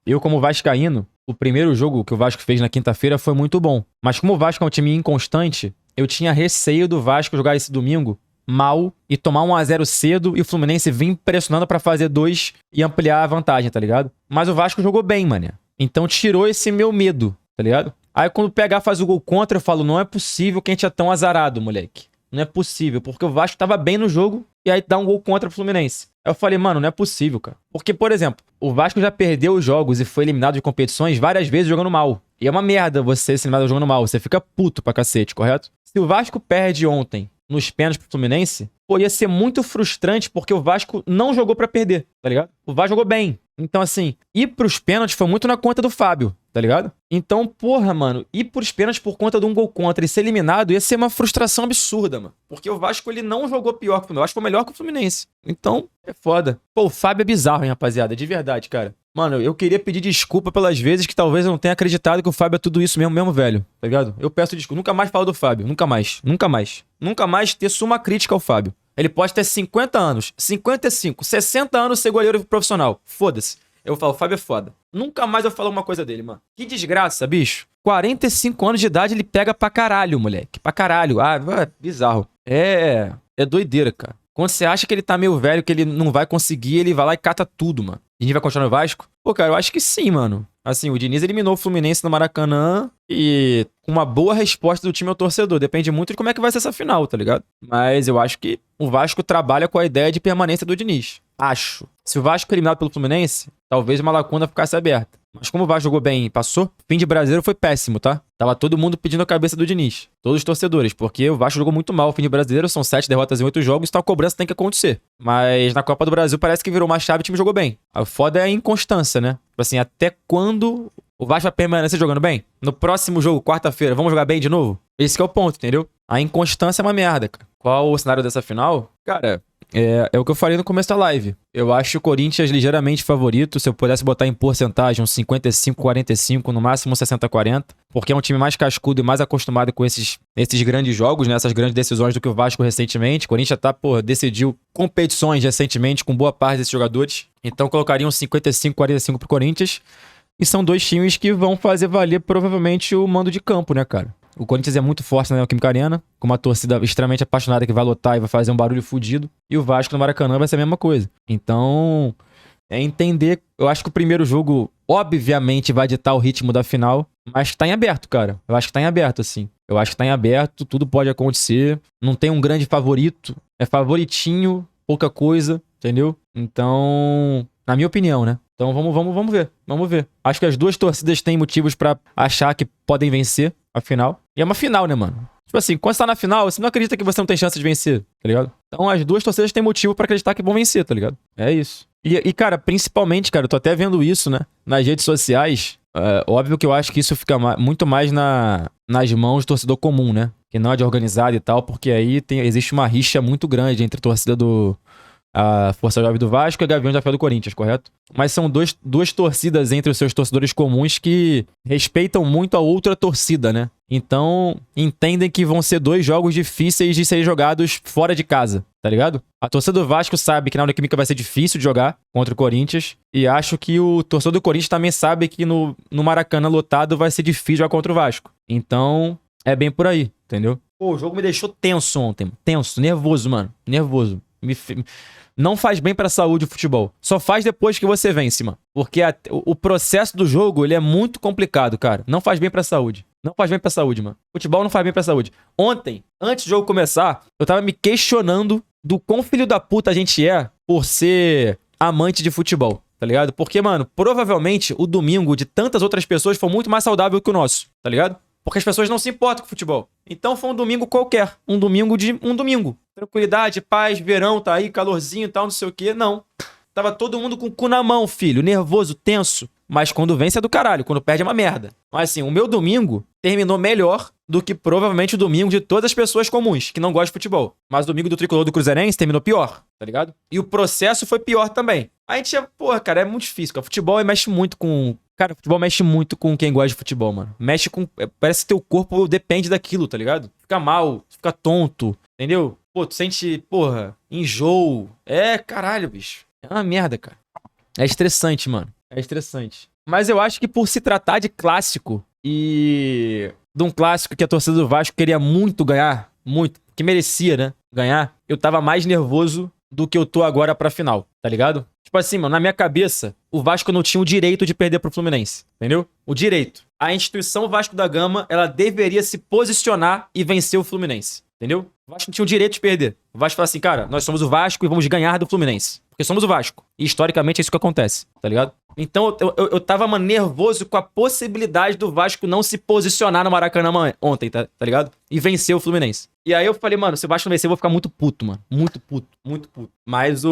Eu, como vascaíno, o primeiro jogo que o Vasco fez na quinta-feira foi muito bom. Mas como o Vasco é um time inconstante, eu tinha receio do Vasco jogar esse domingo mal e tomar 1-0 cedo e o Fluminense vir pressionando pra fazer 2 e ampliar a vantagem, tá ligado? Mas o Vasco jogou bem, mané. Então tirou esse meu medo, tá ligado? Aí quando pegar faz o gol contra, eu falo, não é possível que a gente é tão azarado, moleque. Não é possível, porque o Vasco tava bem no jogo e aí dá um gol contra o Fluminense. Aí eu falei, mano, não é possível, cara. Porque, por exemplo, o Vasco já perdeu os jogos e foi eliminado de competições várias vezes jogando mal. E é uma merda você ser eliminado jogando mal. Você fica puto pra cacete, correto? Se o Vasco perde ontem nos pênaltis pro Fluminense, pô, ia ser muito frustrante porque o Vasco não jogou pra perder, tá ligado? O Vasco jogou bem. Então, assim, ir pros pênaltis foi muito na conta do Fábio, tá ligado? Então, porra, mano, ir pros pênaltis por conta de um gol contra e ser eliminado ia ser uma frustração absurda, mano. Porque o Vasco, ele não jogou pior que o Fluminense. O Vasco foi melhor que o Fluminense. Então, é foda. Pô, o Fábio é bizarro, hein, rapaziada? De verdade, cara. Mano, eu queria pedir desculpa pelas vezes que talvez eu não tenha acreditado que o Fábio é tudo isso mesmo, velho. Tá ligado? Eu peço desculpa. Nunca mais falo do Fábio. Nunca mais. Nunca mais. Nunca mais teço uma crítica ao Fábio. Ele pode ter 50 anos, 55, 60 anos ser goleiro profissional. Foda-se. Eu falo, o Fábio é foda. Nunca mais eu falo uma coisa dele, mano. Que desgraça, bicho. 45 anos de idade ele pega pra caralho, moleque. Pra caralho. Bizarro. É doideira, cara. Quando você acha que ele tá meio velho, que ele não vai conseguir, ele vai lá e cata tudo, mano. E a gente vai continuar no Vasco? Pô, cara, eu acho que sim, mano. Assim, o Diniz eliminou o Fluminense no Maracanã e com uma boa resposta do time ao torcedor. Depende muito de como é que vai ser essa final, tá ligado? Mas eu acho que o Vasco trabalha com a ideia de permanência do Diniz. Acho. Se o Vasco é eliminado pelo Fluminense, talvez uma lacuna ficasse aberta. Mas como o Vasco jogou bem e passou, o fim de brasileiro foi péssimo, tá? Tava todo mundo pedindo a cabeça do Diniz. Todos os torcedores, porque o Vasco jogou muito mal. O fim de brasileiro são 7 derrotas em 8 jogos, então a cobrança tem que acontecer. Mas na Copa do Brasil parece que virou uma chave e o time jogou bem. A foda é a inconstância, né? Tipo assim, até quando o Vasco vai permanecer jogando bem? No próximo jogo, quarta-feira, vamos jogar bem de novo? Esse que é o ponto, entendeu? A inconstância é uma merda, cara. Qual o cenário dessa final? Cara, é o que eu falei no começo da live. Eu acho o Corinthians ligeiramente favorito. Se eu pudesse botar em porcentagem uns 55-45, no máximo 60-40. Porque é um time mais cascudo e mais acostumado com esses grandes jogos, né? Essas grandes decisões do que o Vasco recentemente. O Corinthians decidiu competições recentemente com boa parte desses jogadores. Então colocaria uns 55-45 pro Corinthians. E são dois times que vão fazer valer provavelmente o mando de campo, né, cara? O Corinthians é muito forte na Neoquímica Arena, com uma torcida extremamente apaixonada que vai lotar e vai fazer um barulho fudido. E o Vasco no Maracanã vai ser a mesma coisa. Então, é entender... Eu acho que o primeiro jogo, obviamente, vai ditar o ritmo da final, mas tá em aberto, cara. Eu acho que tá em aberto, assim. Eu acho que tá em aberto, tudo pode acontecer. Não tem um grande favorito. É favoritinho, pouca coisa, entendeu? Então, na minha opinião, né? Então vamos ver. Vamos ver. Acho que as duas torcidas têm motivos pra achar que podem vencer a final. E é uma final, né, mano? Tipo assim, quando você tá na final, você não acredita que você não tem chance de vencer, tá ligado? Então as duas torcidas têm motivo pra acreditar que vão vencer, tá ligado? É isso. E cara, principalmente, cara, eu tô até vendo isso, né? Nas redes sociais. Óbvio que eu acho que isso fica muito mais nas mãos do torcedor comum, né? Que não é de organizado e tal, porque aí existe uma rixa muito grande entre a torcida a Força Jovem do Vasco e a Gaviões da Fé do Corinthians, correto? Mas são duas torcidas entre os seus torcedores comuns que respeitam muito a outra torcida, né? Então, entendem que vão ser dois jogos difíceis de serem jogados fora de casa, tá ligado? A torcida do Vasco sabe que na Neoquímica vai ser difícil de jogar contra o Corinthians, e acho que o torcedor do Corinthians também sabe que no Maracanã lotado vai ser difícil jogar contra o Vasco. Então, é bem por aí, entendeu? Pô, o jogo me deixou tenso ontem, tenso, nervoso, mano, nervoso. Não faz bem pra saúde o futebol. Só faz depois que você vence, mano. Porque o processo do jogo, ele é muito complicado, cara. Não faz bem pra saúde. Não faz bem pra saúde, mano. Futebol não faz bem pra saúde. Ontem, antes do jogo começar, eu tava me questionando do quão filho da puta a gente é por ser amante de futebol, tá ligado? Porque, mano, provavelmente o domingo de tantas outras pessoas foi muito mais saudável que o nosso, tá ligado? Porque as pessoas não se importam com futebol. Então foi um domingo qualquer. Um domingo. Tranquilidade, paz, verão, tá aí, calorzinho e tal, não sei o quê. Não. Tava todo mundo com o cu na mão, filho. Nervoso, tenso. Mas quando vence é do caralho. Quando perde é uma merda. Mas assim, o meu domingo terminou melhor do que provavelmente o domingo de todas as pessoas comuns que não gostam de futebol. Mas o domingo do Tricolor do Cruzeirense terminou pior, tá ligado? E o processo foi pior também. A gente porra, cara, é muito difícil, cara. Futebol mexe muito com... Cara, futebol mexe muito com quem gosta de futebol, mano. Mexe com... Parece que teu corpo depende daquilo, tá ligado? Fica mal, fica tonto, entendeu? Pô, tu sente, porra, enjoo. Caralho, bicho. É uma merda, cara. É estressante, mano. É estressante. Mas eu acho que por se tratar de clássico e de um clássico que a torcida do Vasco queria muito ganhar, muito, que merecia, né, ganhar, eu tava mais nervoso do que eu tô agora pra final, tá ligado? Tipo assim, mano, na minha cabeça, o Vasco não tinha o direito de perder pro Fluminense, entendeu? O direito. A instituição Vasco da Gama, ela deveria se posicionar e vencer o Fluminense, entendeu? O Vasco não tinha o direito de perder. O Vasco fala assim, cara, nós somos o Vasco e vamos ganhar do Fluminense. Porque somos o Vasco. E historicamente é isso que acontece, tá ligado? Então eu tava, mano, nervoso com a possibilidade do Vasco não se posicionar no Maracanã ontem, tá ligado? E vencer o Fluminense. E aí eu falei, mano, se o Vasco não vencer, eu vou ficar muito puto, mano. Muito puto, muito puto. Mas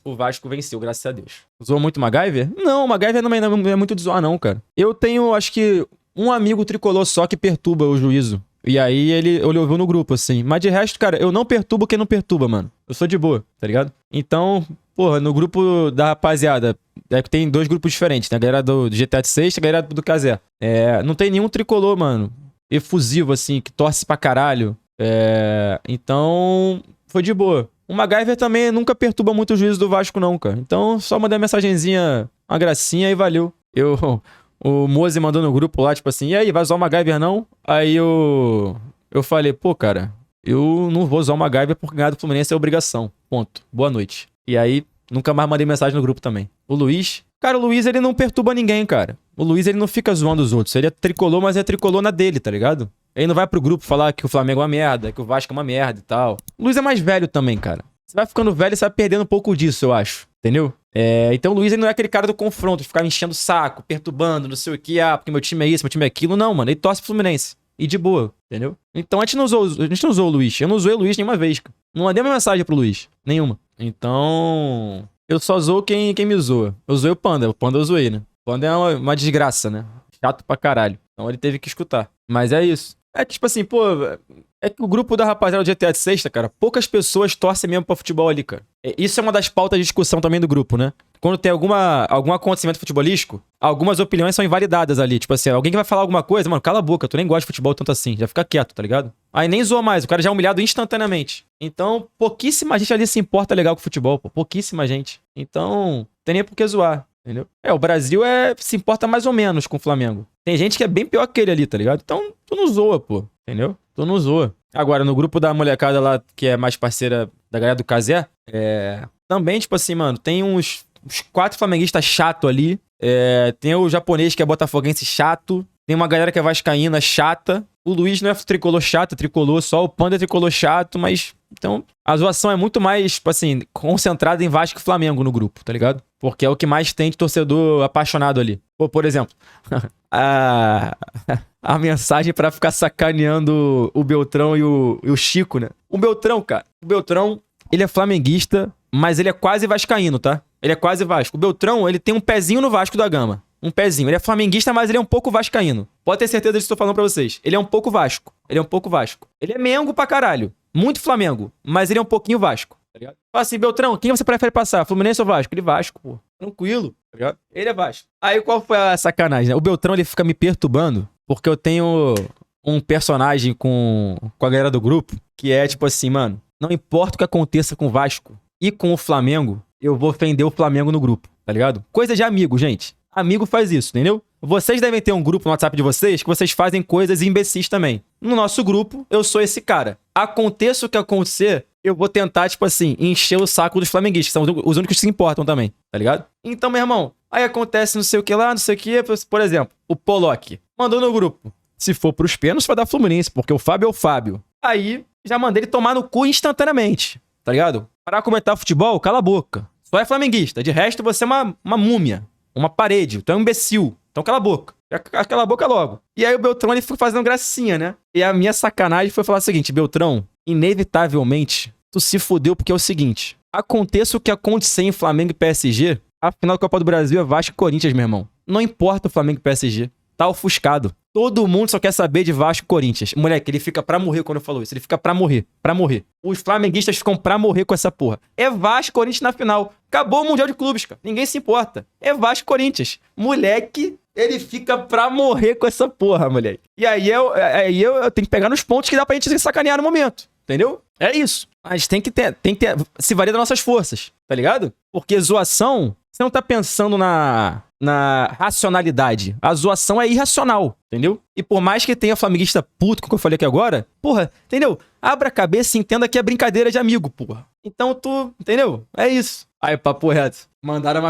o Vasco venceu, graças a Deus. Zoou muito o MacGyver? Não, o MacGyver não é muito de zoar, não, cara. Eu tenho, acho que, um amigo tricolor só que perturba o juízo. E aí ele ouviu no grupo, assim. Mas de resto, cara, eu não perturbo quem não perturba, mano. Eu sou de boa, tá ligado? Então, porra, no grupo da rapaziada, é que tem 2 grupos diferentes, né? A galera do GTA 6 e a galera do Cazé. Não tem nenhum tricolor, mano, efusivo, assim, que torce pra caralho. Então, foi de boa. O MacGyver também nunca perturba muito o juízo do Vasco, não, cara. Então, só mandei uma mensagenzinha, uma gracinha e valeu. O Moze mandou no grupo lá, tipo assim, e aí, vai usar o MacGyver não? Aí eu falei, pô, cara, eu não vou usar o MacGyver porque ganhar do Fluminense é obrigação. Ponto. Boa noite. E aí, nunca mais mandei mensagem no grupo também. O Luiz, cara, o Luiz, ele não perturba ninguém, cara. O Luiz, ele não fica zoando os outros. Ele é tricolor, mas é tricolor na dele, tá ligado? Ele não vai pro grupo falar que o Flamengo é uma merda, que o Vasco é uma merda e tal. O Luiz é mais velho também, cara. Você vai ficando velho e você vai perdendo um pouco disso, eu acho. Entendeu? Então o Luiz, ele não é aquele cara do confronto, de ficar enchendo o saco, perturbando, não sei o que, porque meu time é isso, meu time é aquilo. Não, mano, ele torce pro Fluminense. E de boa, entendeu? Então a gente não usou o Luiz. Eu não usei o Luiz nenhuma vez, cara. Não mandei uma mensagem pro Luiz. Nenhuma. Então, eu só zoo quem me zoa. Eu zoei o Panda. O Panda eu zoei, né? O Panda é uma desgraça, né? Chato pra caralho. Então ele teve que escutar. Mas é isso. É que, tipo assim, pô... É que o grupo da rapaziada do GTA de sexta, cara, poucas pessoas torcem mesmo pra futebol ali, cara. Isso é uma das pautas de discussão também do grupo, né? Quando tem algum acontecimento futebolístico, algumas opiniões são invalidadas ali. Tipo assim, alguém que vai falar alguma coisa, mano, cala a boca, tu nem gosta de futebol tanto assim, já fica quieto, tá ligado? Aí nem zoa mais, o cara já é humilhado instantaneamente. Então, pouquíssima gente ali se importa legal com futebol, pô. Pouquíssima gente. Então, tem nem por que zoar, entendeu? O Brasil se importa mais ou menos com o Flamengo. Tem gente que é bem pior que ele ali, tá ligado? Então, tu não zoa, pô, entendeu? Tu não zoa. Agora, no grupo da molecada lá, que é mais parceira da galera do Cazé, também, tipo assim, mano, tem uns 4 flamenguistas chato ali. Tem o japonês que é botafoguense chato. Tem uma galera que é vascaína chata. O Luiz não é tricolor chato, é tricolor só. O Panda é tricolor chato, mas... Então, a zoação é muito mais, tipo assim, concentrada em Vasco e Flamengo no grupo, tá ligado? Porque é o que mais tem de torcedor apaixonado ali. Pô, por exemplo, a mensagem pra ficar sacaneando o Beltrão e o Chico, né? O Beltrão, cara, ele é flamenguista, mas ele é quase vascaíno, tá? Ele é quase Vasco. O Beltrão, ele tem um pezinho no Vasco da Gama. Um pezinho. Ele é flamenguista, mas ele é um pouco vascaíno. Pode ter certeza disso que eu tô falando pra vocês. Ele é um pouco Vasco. Ele é Mengo pra caralho. Muito Flamengo, mas ele é um pouquinho Vasco, tá ligado? Fala assim, Beltrão, quem você prefere passar? Fluminense ou Vasco? Ele Vasco, pô. Tranquilo, tá ligado? Ele é Vasco. Aí qual foi a sacanagem, né? O Beltrão, ele fica me perturbando porque eu tenho um personagem com a galera do grupo que é tipo assim, mano, não importa o que aconteça com o Vasco e com o Flamengo, eu vou ofender o Flamengo no grupo, tá ligado? Coisa de amigo, gente. Amigo faz isso, entendeu? Vocês devem ter um grupo no WhatsApp de vocês que vocês fazem coisas imbecis também. No nosso grupo, eu sou esse cara. Aconteça o que acontecer, eu vou tentar, tipo assim, encher o saco dos flamenguistas, que são os únicos que se importam também, tá ligado? Então, meu irmão, aí acontece não sei o que lá, não sei o que, por exemplo, o Pollock mandou no grupo. Se for pros pênaltis, vai dar Fluminense, porque o Fábio é o Fábio. Aí, já mandei ele tomar no cu instantaneamente, tá ligado? Para comentar futebol, cala a boca. Só é flamenguista, de resto você é uma múmia, uma parede, tu é um imbecil. Então cala a boca. Cala a boca logo. E aí o Beltrão, ele ficou fazendo gracinha, né? E a minha sacanagem foi falar o seguinte, Beltrão, inevitavelmente, tu se fudeu porque é o seguinte, aconteça o que acontecer em Flamengo e PSG, a final da Copa do Brasil é Vasco e Corinthians, meu irmão. Não importa o Flamengo e PSG. Tá ofuscado. Todo mundo só quer saber de Vasco e Corinthians. Moleque, ele fica pra morrer quando eu falo isso. Ele fica pra morrer. Pra morrer. Os flamenguistas ficam pra morrer com essa porra. É Vasco e Corinthians na final. Acabou o Mundial de Clubes, cara. Ninguém se importa. É Vasco e Corinthians. Moleque, ele fica pra morrer com essa porra, moleque. E aí eu tenho que pegar nos pontos que dá pra gente se sacanear no momento. Entendeu? É isso. Mas tem que ter se valer das nossas forças. Tá ligado? Porque zoação, você não tá pensando na racionalidade. A zoação é irracional, entendeu? E por mais que tenha flamenguista puto, como eu falei aqui agora, porra, entendeu? Abra a cabeça e entenda que é brincadeira de amigo, porra. Então tu, entendeu? É isso. Aí, papo reto. Mandaram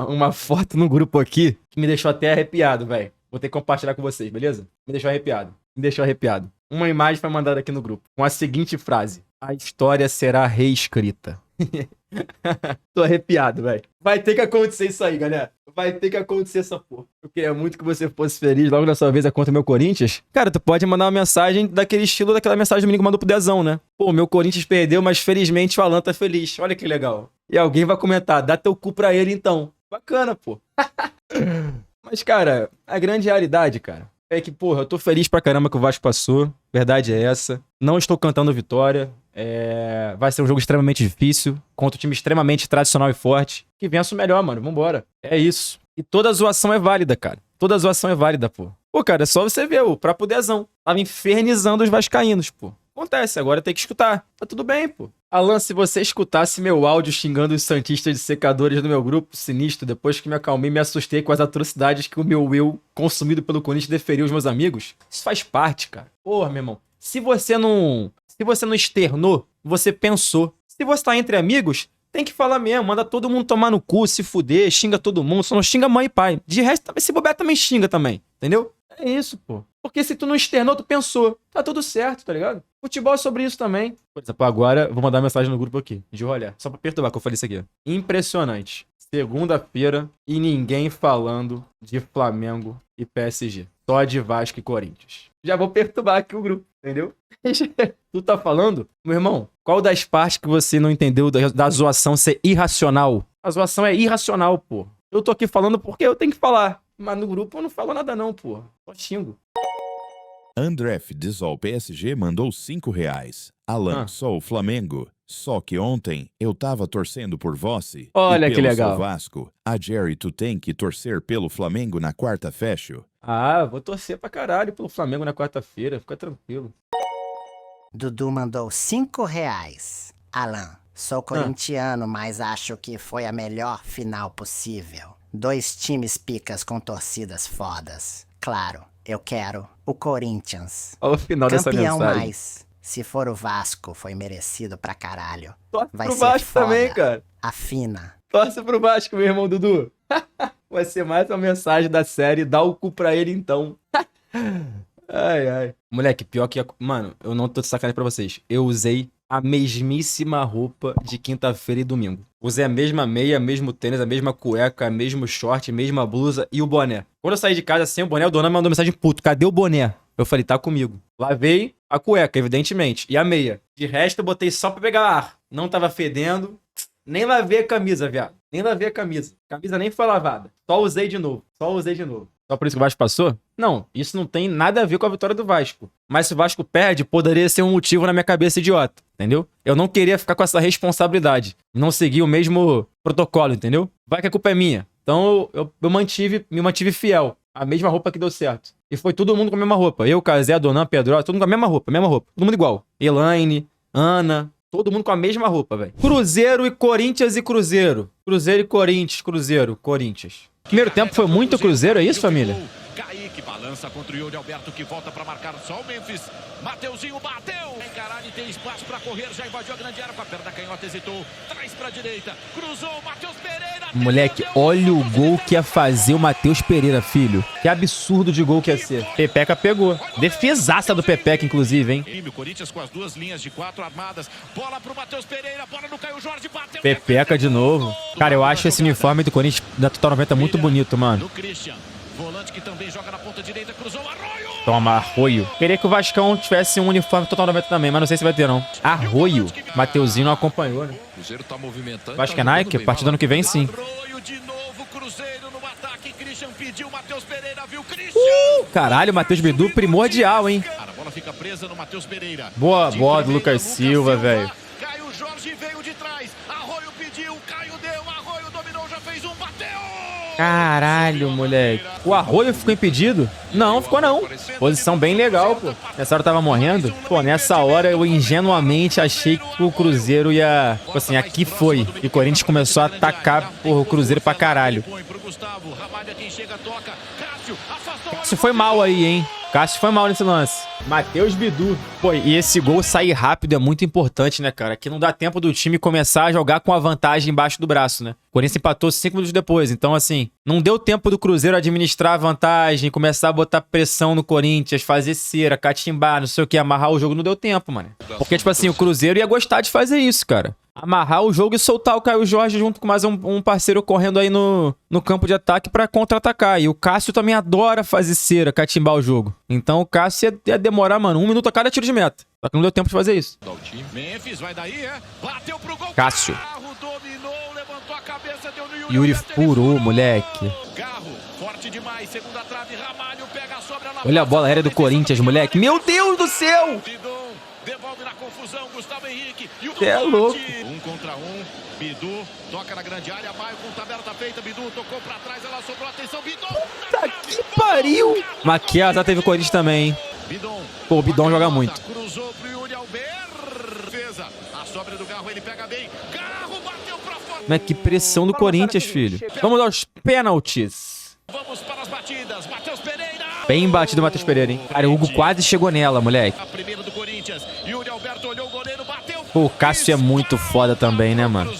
uma foto no grupo aqui que me deixou até arrepiado, velho. Vou ter que compartilhar com vocês, beleza? Me deixou arrepiado. Uma imagem foi mandada aqui no grupo, com a seguinte frase: a história será reescrita. Tô arrepiado, velho. Vai ter que acontecer isso aí, galera. Vai ter que acontecer essa porra. Eu queria muito que você fosse feliz logo na sua vez contra o meu Corinthians. Cara, tu pode mandar uma mensagem daquele estilo daquela mensagem do menino que mandou pro Dezão, né? Pô, meu Corinthians perdeu, mas felizmente o Alan tá feliz. Olha que legal. E alguém vai comentar, dá teu cu pra ele então. Bacana, pô. Mas, cara, a grande realidade, cara, é que, porra, eu tô feliz pra caramba que o Vasco passou. Verdade é essa. Não estou cantando vitória. Vai ser um jogo extremamente difícil, contra um time extremamente tradicional e forte. Que vença o melhor, mano. Vambora. É isso. E toda zoação é válida, cara. Toda zoação é válida, pô. Pô, cara, é só você ver o próprio Dezão. Tava infernizando os vascaínos, pô. Acontece, agora tem que escutar. Tá tudo bem, pô. Alan, se você escutasse meu áudio xingando os santistas de secadores do meu grupo sinistro, depois que me acalmei e me assustei com as atrocidades que o meu eu, consumido pelo Corinthians, deferiu aos meus amigos, isso faz parte, cara. Porra, meu irmão. Se você não externou, você pensou. Se você tá entre amigos, tem que falar mesmo. Manda todo mundo tomar no cu, se fuder, xinga todo mundo. Só não xinga mãe e pai. De resto, se bobear, também xinga também. Entendeu? É isso, pô. Porque se tu não externou, tu pensou. Tá tudo certo, tá ligado? Futebol é sobre isso também. Por exemplo, agora eu vou mandar uma mensagem no grupo aqui, de rolê. Só pra perturbar que eu falei isso aqui. Impressionante. Segunda-feira e ninguém falando de Flamengo e PSG. Só de Vasco e Corinthians. Já vou perturbar aqui o grupo, entendeu? Tu tá falando? Meu irmão, qual das partes que você não entendeu da zoação ser irracional? A zoação é irracional, pô. Eu tô aqui falando porque eu tenho que falar. Mas no grupo eu não falo nada não, pô. Só xingo. André Fidesol PSG mandou R$5. Alan, só o Flamengo. Só que ontem eu tava torcendo por você. Olha e que pelo legal. seu Vasco. A Jerry, tu tem que torcer pelo Flamengo na quarta, fecho. Ah, vou torcer pra caralho pelo Flamengo na quarta-feira. Fica tranquilo. Dudu mandou R$5. Alan, sou corintiano, mas acho que foi a melhor final possível. 2 times picas com torcidas fodas. Claro, eu quero o Corinthians. Olha o final dessa Campeão, mensagem. mas se for o Vasco, foi merecido pra caralho. Torce Vai pro ser Vasco foda. também, cara. Afina. Torce pro Vasco, meu irmão Dudu. Vai ser mais uma mensagem da série. Dá o cu pra ele, então. Ai, ai. Moleque, pior que... Mano, eu não tô de sacanagem pra vocês. Eu usei a mesmíssima roupa de quinta-feira e domingo. Usei a mesma meia, mesmo tênis, a mesma cueca, mesmo short, mesma blusa e o boné. Quando eu saí de casa sem o boné, o dono me mandou mensagem, puto, cadê o boné? Eu falei, tá comigo. Lavei a cueca, evidentemente, e a meia. De resto, eu botei só pra pegar ar. Não tava fedendo. Nem lavei a camisa, viado. Nem lavei a camisa. A camisa nem foi lavada. Só usei de novo. Só por isso que o Vasco passou? Não, isso não tem nada a ver com a vitória do Vasco. Mas se o Vasco perde, poderia ser um motivo na minha cabeça idiota, entendeu? Eu não queria ficar com essa responsabilidade. Não seguir o mesmo protocolo, entendeu? Vai que a culpa é minha. Então eu me mantive fiel. A mesma roupa que deu certo. E foi todo mundo com a mesma roupa. Eu, Cazé, Donan, Pedro, todo mundo com a mesma roupa. Todo mundo igual. Elaine, Ana... Todo mundo com a mesma roupa, velho. Cruzeiro e Corinthians e Cruzeiro. Cruzeiro e Corinthians, Cruzeiro, Corinthians. Primeiro tempo foi muito Cruzeiro, é isso, família? Kaique balança contra o Yuri Alberto que volta para marcar só o Memphis. Mateuzinho bateu. Encarar e tem espaço para correr. Já invadiu a grande área com a perna canhota, hesitou. Traz para a direita. Cruzou o Matheus Pereira. Moleque, olha o gol que ia fazer o Matheus Pereira, filho. Que absurdo de gol que ia ser. Pepeca pegou. Defesaça do Pepeca, inclusive, hein? O Corinthians com as 2 linhas de 4 armadas. Bola pro Matheus Pereira. Bola no Caio Jorge. Bateu. Pepeca de novo. Cara, eu acho esse uniforme do Corinthians da Total 90 muito bonito, mano. No Christian. Volante que também joga na ponta direita. Cruzou Arroio. Toma, Arroio. Queria que o Vascão tivesse um uniforme Total 90 também, mas não sei se vai ter, não. Arroio. Mateuzinho não acompanhou, né? Cruzeiro tá movimentando. Vasco é Nike? A partir do ano que vem, sim. Arroio de novo. Cruzeiro no ataque. Christian pediu. Matheus Pereira viu. Christian. Caralho, Matheus Bidu primordial, hein? A bola fica presa no Matheus Pereira. Boa bola do Lucas Silva, velho. Caio Jorge veio de trás. Arroio pediu. Caio deu. Arroio dominou. Já fez um. Bateu. Caralho, moleque. O Arroio ficou impedido? Não, ficou não. Posição bem legal, pô. Nessa hora eu tava morrendo. Pô, nessa hora eu ingenuamente achei que o Cruzeiro ia... Tipo assim, aqui foi. E o Corinthians começou a atacar, porra, o Cruzeiro pra caralho. Cássio foi mal aí, hein? Cássio foi mal nesse lance. Matheus Bidu. Pô, e esse gol sair rápido é muito importante, né, cara? Que não dá tempo do time começar a jogar com a vantagem embaixo do braço, né? O Corinthians empatou 5 minutos depois. Então, assim, não deu tempo do Cruzeiro administrar a vantagem, começar a botar pressão no Corinthians, fazer cera, catimbar, não sei o que, amarrar o jogo. Não deu tempo, mano. Porque, tipo assim, o Cruzeiro ia gostar de fazer isso, cara. Amarrar o jogo e soltar o Caio Jorge junto com mais um parceiro correndo aí no campo de ataque pra contra-atacar. E o Cássio também adora fazer cera, catimbar o jogo. Então o Cássio ia demorar, mano, 1 minuto a cada tiro de meta. Só que não deu tempo de fazer isso. Memphis vai daí, é? Bateu pro gol. Cássio. Dominou, levantou a cabeça, deu no Yuri furou, moleque. Garro, forte demais, segunda trave, Ramalho pega a sobra lá. Olha a bola aérea do Corinthians, moleque. Meu Deus do céu! Bidon devolve na confusão, Gustavo Henrique. E o É louco. 1 contra 1. Bidu toca na grande área, Maio com tabela tá feita, Bidu tocou pra trás, ela sobrou, atenção, Bidon. Tá que pariu! Maquiasa teve Corinthians também, hein? Bidon. Pô, o Bidon joga muito. Cruzou pro Yuri Alberto. Defesa. A sobra do Garro, ele pega bem. Garro bateu pra fora. Mas que pressão do Corinthians, filho. Vamos aos pênaltis. Vamos para as batidas. Matheus Pereira. Bem batido o Matheus Pereira, hein? Cara, o Hugo quase chegou nela, moleque. A primeira do Corinthians. Yuri Alberto olhou o goleiro, bateu. Pô, o Cássio é muito foda também, né, mano?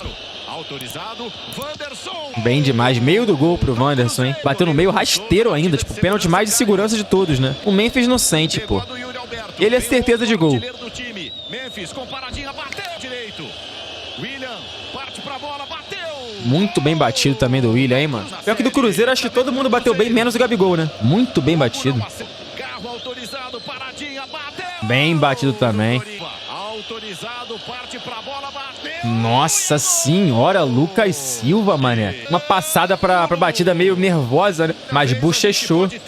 Autorizado. Wanderson. Bem demais. Meio do gol pro Wanderson, hein? Bateu no meio rasteiro ainda. Tipo, pênalti mais de segurança de todos, né? O Memphis não sente, pô. Ele é certeza de gol. Memphis com paradinha, bateu direito. William parte pra bola, bateu. Muito bem batido também do William, hein, mano? Pior que do Cruzeiro, acho que todo mundo bateu bem, menos o Gabigol, né? Muito bem batido. Carro autorizado, paradinha, bateu. Bem batido também. Autorizado, parte pra bola, bateu. Nossa senhora, Lucas Silva, mané. Uma passada pra batida meio nervosa, né? Mas bochechou. 4-2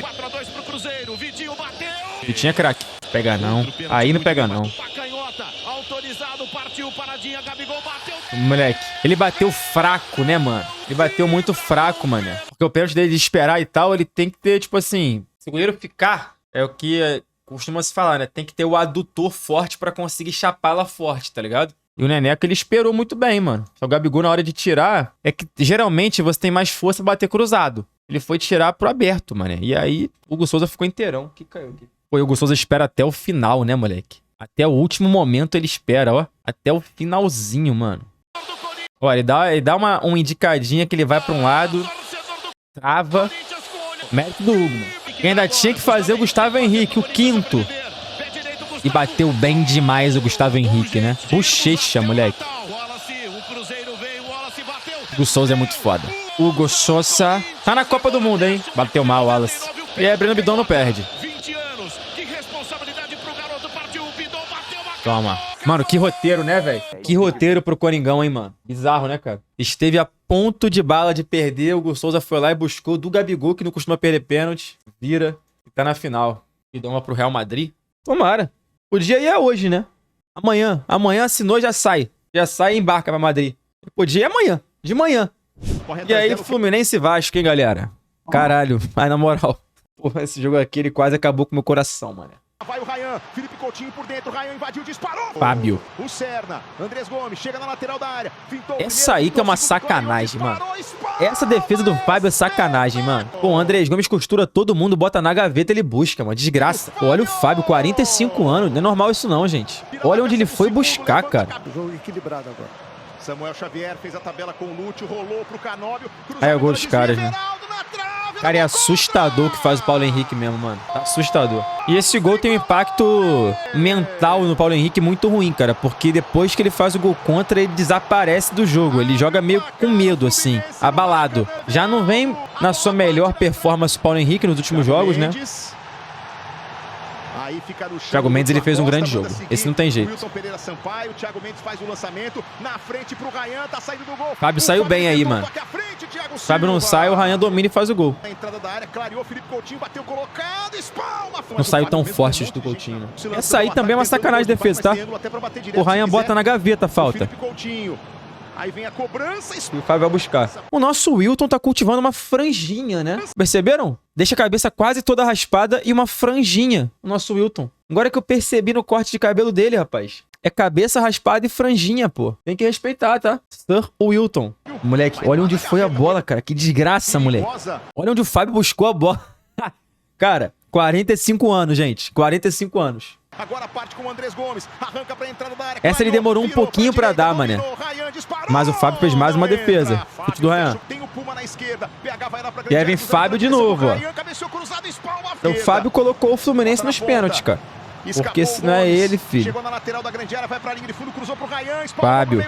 pro Cruzeiro, Vitinho bateu. Vitinho é craque. Pega não. Aí não pega não. Canhota, autorizado, partiu, paradinha, Gabigol bateu. Moleque, ele bateu fraco, né, mano? Ele bateu muito fraco, mané. Porque o pênalti dele de esperar e tal, ele tem que ter, tipo assim... Se o goleiro ficar, é o que costuma se falar, né? Tem que ter o adutor forte pra conseguir chapar ela forte, tá ligado? E o Neneca, ele esperou muito bem, mano. Só o Gabigol, na hora de tirar, é que geralmente você tem mais força pra bater cruzado. Ele foi tirar pro aberto, mané. E aí, o Hugo Souza ficou inteirão. Que caiu aqui. Pô, o Hugo Souza espera até o final, né, moleque? Até o último momento ele espera, ó. Até o finalzinho, mano. Ó, ele dá uma indicadinha que ele vai pra um lado. Trava. Mérito do Hugo, mano. Quem ainda tinha que fazer o Gustavo Henrique, o quinto. E bateu bem demais o Gustavo Henrique, né? Bochecha, moleque. Hugo Souza é muito foda. Hugo Souza tá na Copa do Mundo, hein? Bateu mal o Wallace. E aí, Breno Bidon não perde. 20 anos, que responsabilidade pro garoto, partiu, Bidon bateu, Toma. Mano, que roteiro, né, velho? Que roteiro pro Coringão, hein, mano? Bizarro, né, cara? Esteve a ponto de bala de perder, o Hugo Souza foi lá e buscou do Gabigol, que não costuma perder pênalti. Vira e tá na final. Bidon vai pro Real Madrid. Tomara. O dia aí é hoje, né? Amanhã. Amanhã assinou, já sai. Já sai e embarca pra Madrid. O dia é amanhã. De manhã. E aí, Fluminense e Vasco, hein, galera? Caralho. Ai, na moral. Porra, esse jogo aqui, ele quase acabou com o meu coração, mano. Vai o Ryan, Felipe Coutinho por dentro, Ryan invadiu, disparou. Fábio. O Serna, Andrés Gomes, chega na lateral da área. Essa aí que é uma sacanagem, mano. Essa defesa do Fábio é sacanagem, mano. Pô, o Andrés Gomes costura todo mundo, bota na gaveta, ele busca, mano. Desgraça. Pô, olha o Fábio, 45 anos. Não é normal isso não, gente. Olha onde ele foi buscar, cara. Jogo equilibrado agora. Samuel Xavier fez a tabela com o Lúcio, rolou pro Canóbio. Aí é o gol dos caras, né? Cara, é assustador o que faz o Paulo Henrique mesmo, mano. Assustador. E esse gol tem um impacto mental no Paulo Henrique muito ruim, cara. Porque depois que ele faz o gol contra, ele desaparece do jogo. Ele joga meio com medo, assim, abalado. Já não vem na sua melhor performance o Paulo Henrique nos últimos jogos, né? Aí fica no chão. Thiago Mendes, ele fez um grande jogo. Esse não tem jeito. Wilson Pereira Sampaio, Thiago Mendes faz o lançamento na frente pro Ryan, tá saindo do gol. Fábio saiu bem aí, mano. Fábio não sai, o Ryan domina e faz o gol. Na entrada da área, clareou, Felipe Coutinho bateu colocado, espalma. Não saiu tão forte do Coutinho, né? Essa aí também é uma sacanagem de defesa, tá? O Ryan bota na gaveta a falta. Felipe Coutinho. Aí vem a cobrança. E o Fábio vai buscar. O nosso Wilton tá cultivando uma franjinha, né? Perceberam? Deixa a cabeça quase toda raspada e uma franjinha. O nosso Wilton. Agora que eu percebi no corte de cabelo dele, rapaz. É cabeça raspada e franjinha, pô. Tem que respeitar, tá? Sir Wilton. Moleque, olha onde foi a bola, cara. Que desgraça, moleque. Olha onde o Fábio buscou a bola. Cara, 45 anos, gente. 45 anos. Agora parte com o Andrés Gomes, arranca pra entrada da área. Essa ele demorou um pouquinho pra dar, mané. Mas o Fábio fez mais uma defesa. Chute do Ryan. E aí vem Fábio de novo, ó. Então o Fábio colocou o Fluminense nos pênaltis, cara. Porque se não é ele, filho. Chegou na lateral da grande área, vai pra linha de fundo, cruzou pro Ryan. Fábio.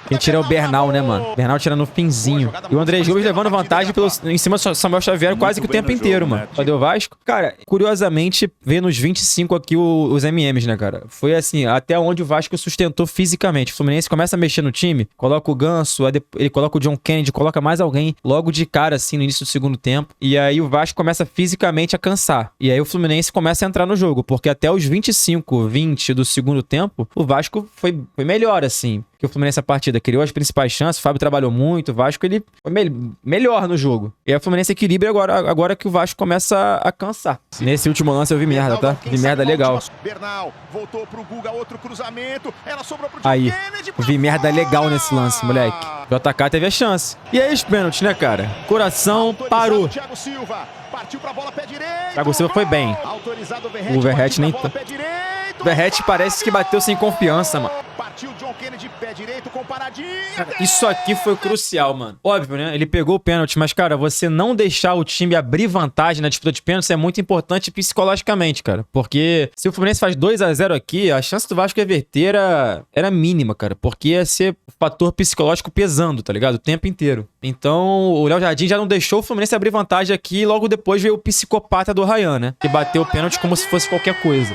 Quem tira é o Bernal, né, mano? Bernal tira no finzinho. E o Andrés Gomes levando vantagem em cima do Samuel Xavier quase que o tempo inteiro, mano. Cadê o Vasco? Cara, curiosamente, vê nos 25 aqui os MMs, né, cara? Foi assim, até onde o Vasco sustentou fisicamente. O Fluminense começa a mexer no time, coloca o Ganso, ele coloca o John Kennedy, coloca mais alguém logo de cara, assim, no início do segundo tempo. E aí o Vasco começa fisicamente a cansar. E aí o Fluminense começa a entrar no jogo, porque até os 25, 20 do segundo tempo, o Vasco foi melhor, assim, que o Fluminense a partida. Criou as principais chances, o Fábio trabalhou muito, o Vasco, ele foi melhor no jogo. E aí o Fluminense equilibra agora que o Vasco começa a cansar. Nesse último lance eu vi merda, tá? Vi merda legal. Bernal voltou pro Guga, outro cruzamento. Ela sobrou pro Aí, vi merda legal nesse lance, moleque. O JK teve a chance. E aí os pênaltis, né, cara? Coração parou. Thiago Silva partiu pra bola, pé direito. Thiago Silva foi bem. Autorizado O Verratti nem... O Verratti parece que bateu sem confiança, mano. Partiu John Kennedy, pé direito com paradinha. Cara, isso aqui foi crucial, mano. Óbvio, né? Ele pegou o pênalti, mas, cara, você não deixar o time abrir vantagem na disputa de pênaltis é muito importante psicologicamente, cara. Porque se o Fluminense faz 2-0 aqui, a chance do Vasco reverter era mínima, cara. Porque ia ser o fator psicológico pesando, tá ligado? O tempo inteiro. Então, o Léo Jardim já não deixou o Fluminense abrir vantagem aqui e logo depois veio o psicopata do Ryan, né? Que bateu o pênalti como se fosse qualquer coisa.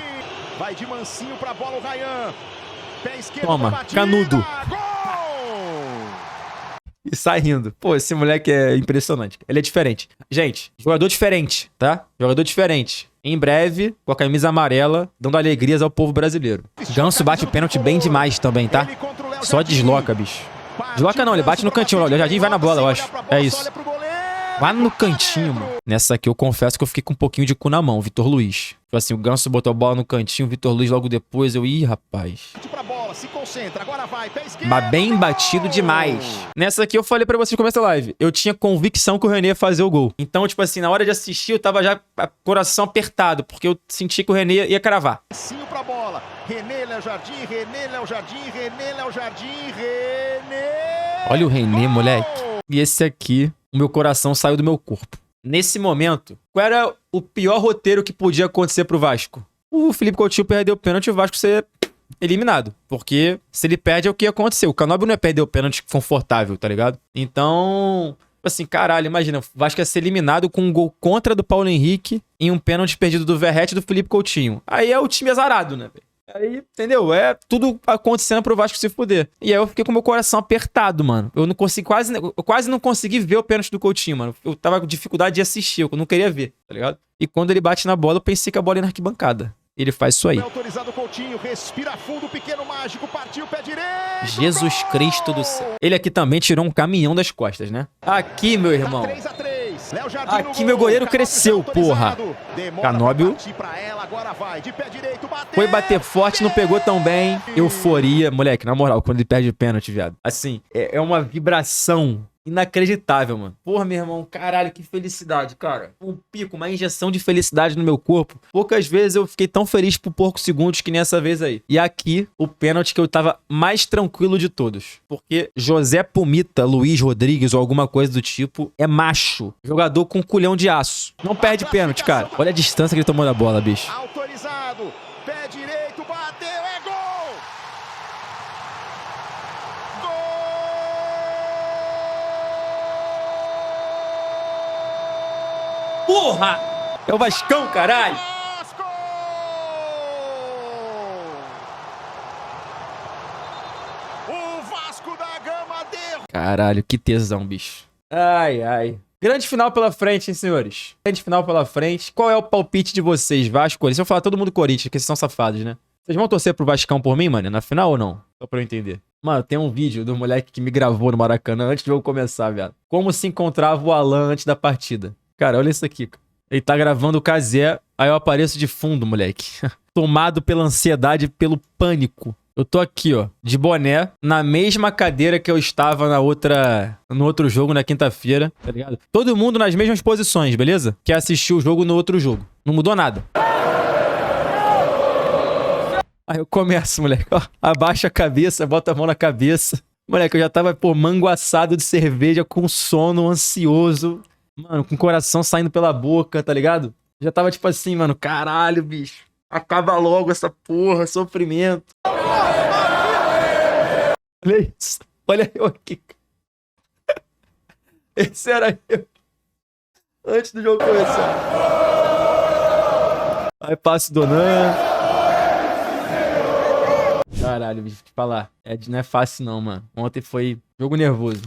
Vai de mansinho pra bola o Ryan. Pé esquerdo. Toma, canudo. Gol! E sai rindo. Pô, esse moleque é impressionante. Ele é diferente. Gente, jogador diferente, tá? Jogador diferente. Em breve, com a camisa amarela, dando alegrias ao povo brasileiro. Ganso bate o pênalti bem demais também, tá? Só desloca, bicho. Desloca não, ele bate no cantinho. O Jardim vai na bola, eu acho. É isso. Vai no cantinho, mano. Nessa aqui eu confesso que eu fiquei com um pouquinho de cu na mão, Vitor Luiz. Tipo assim, o Ganso botou a bola no cantinho, o Vitor Luiz logo depois, ih, rapaz. Mas bem batido demais. Nessa aqui eu falei pra vocês no começo da live. Eu tinha convicção que o René ia fazer o gol. Então, tipo assim, na hora de assistir eu tava já coração apertado, porque eu senti que o René ia cravar. Pra bola. René, Léo Jardim, René, Léo Jardim, René, Léo Jardim, René. Olha o René, moleque. E esse aqui, o meu coração saiu do meu corpo. Nesse momento, qual era o pior roteiro que podia acontecer pro Vasco? O Felipe Coutinho perdeu o pênalti e o Vasco ser eliminado. Porque se ele perde é o que aconteceu. O Canóbio não é perder o pênalti confortável, tá ligado? Então, assim, caralho, imagina, o Vasco ia ser eliminado com um gol contra do Paulo Henrique e um pênalti perdido do Verratti e do Felipe Coutinho. Aí é o time azarado, né, velho? Aí, entendeu? É tudo acontecendo pro Vasco se fuder. E aí eu fiquei com o meu coração apertado, mano. Eu quase não consegui ver o pênalti do Coutinho, mano. Eu tava com dificuldade de assistir, eu não queria ver, tá ligado? E quando ele bate na bola, eu pensei que a bola ia na arquibancada. Ele faz isso aí. Autorizado Coutinho, respira fundo, pequeno mágico, partiu, pé direito. Jesus Cristo do céu. Ele aqui também tirou um caminhão das costas, né? Aqui, meu irmão. Aqui meu goleiro cresceu, porra. Canóbio foi bater forte, não pegou tão bem. Euforia. Moleque, na moral, quando ele perde o pênalti, viado. Assim, é uma vibração inacreditável, mano. Porra, meu irmão, caralho, que felicidade, cara. Um pico, uma injeção de felicidade no meu corpo. Poucas vezes eu fiquei tão feliz por poucos segundos que nessa vez aí. E aqui, o pênalti que eu tava mais tranquilo de todos. Porque José Pumita, Luiz Rodrigues ou alguma coisa do tipo, é macho. Jogador com culhão de aço. Não perde pênalti, cara. Olha a distância que ele tomou da bola, bicho. Autorizado, pé direito, bateu, é gol! Porra! É o Vascão, caralho! Vasco! O Vasco da Gama deu! Caralho, que tesão, bicho. Ai, ai. Grande final pela frente, hein, senhores? Grande final pela frente. Qual é o palpite de vocês, Vasco? Corinthians? Eu vou falar todo mundo Corinthians, porque vocês são safados, né? Vocês vão torcer pro Vascão por mim, mano? Na final ou não? Só pra eu entender. Mano, tem um vídeo do moleque que me gravou no Maracanã antes do jogo começar, viado. Como se encontrava o Alan antes da partida. Cara, olha isso aqui. Ele tá gravando o Cazé, aí eu apareço de fundo, moleque. Tomado pela ansiedade, pelo pânico. Eu tô aqui, ó, de boné, na mesma cadeira que eu estava no outro jogo, na quinta-feira, tá ligado? Todo mundo nas mesmas posições, beleza? Que assistiu o jogo no outro jogo. Não mudou nada. Aí eu começo, moleque, ó, abaixa a cabeça, bota a mão na cabeça. Moleque, eu já tava, pô, manguaçado de cerveja, com sono, ansioso. Mano, com o coração saindo pela boca, tá ligado? Já tava tipo assim, mano, caralho, bicho. Acaba logo essa porra, sofrimento. Olha isso. Olha eu aqui. Esse era eu. Antes do jogo começar. Aí passe do Donan. Caralho, bicho, te falar. Não é fácil não, mano. Ontem foi jogo nervoso.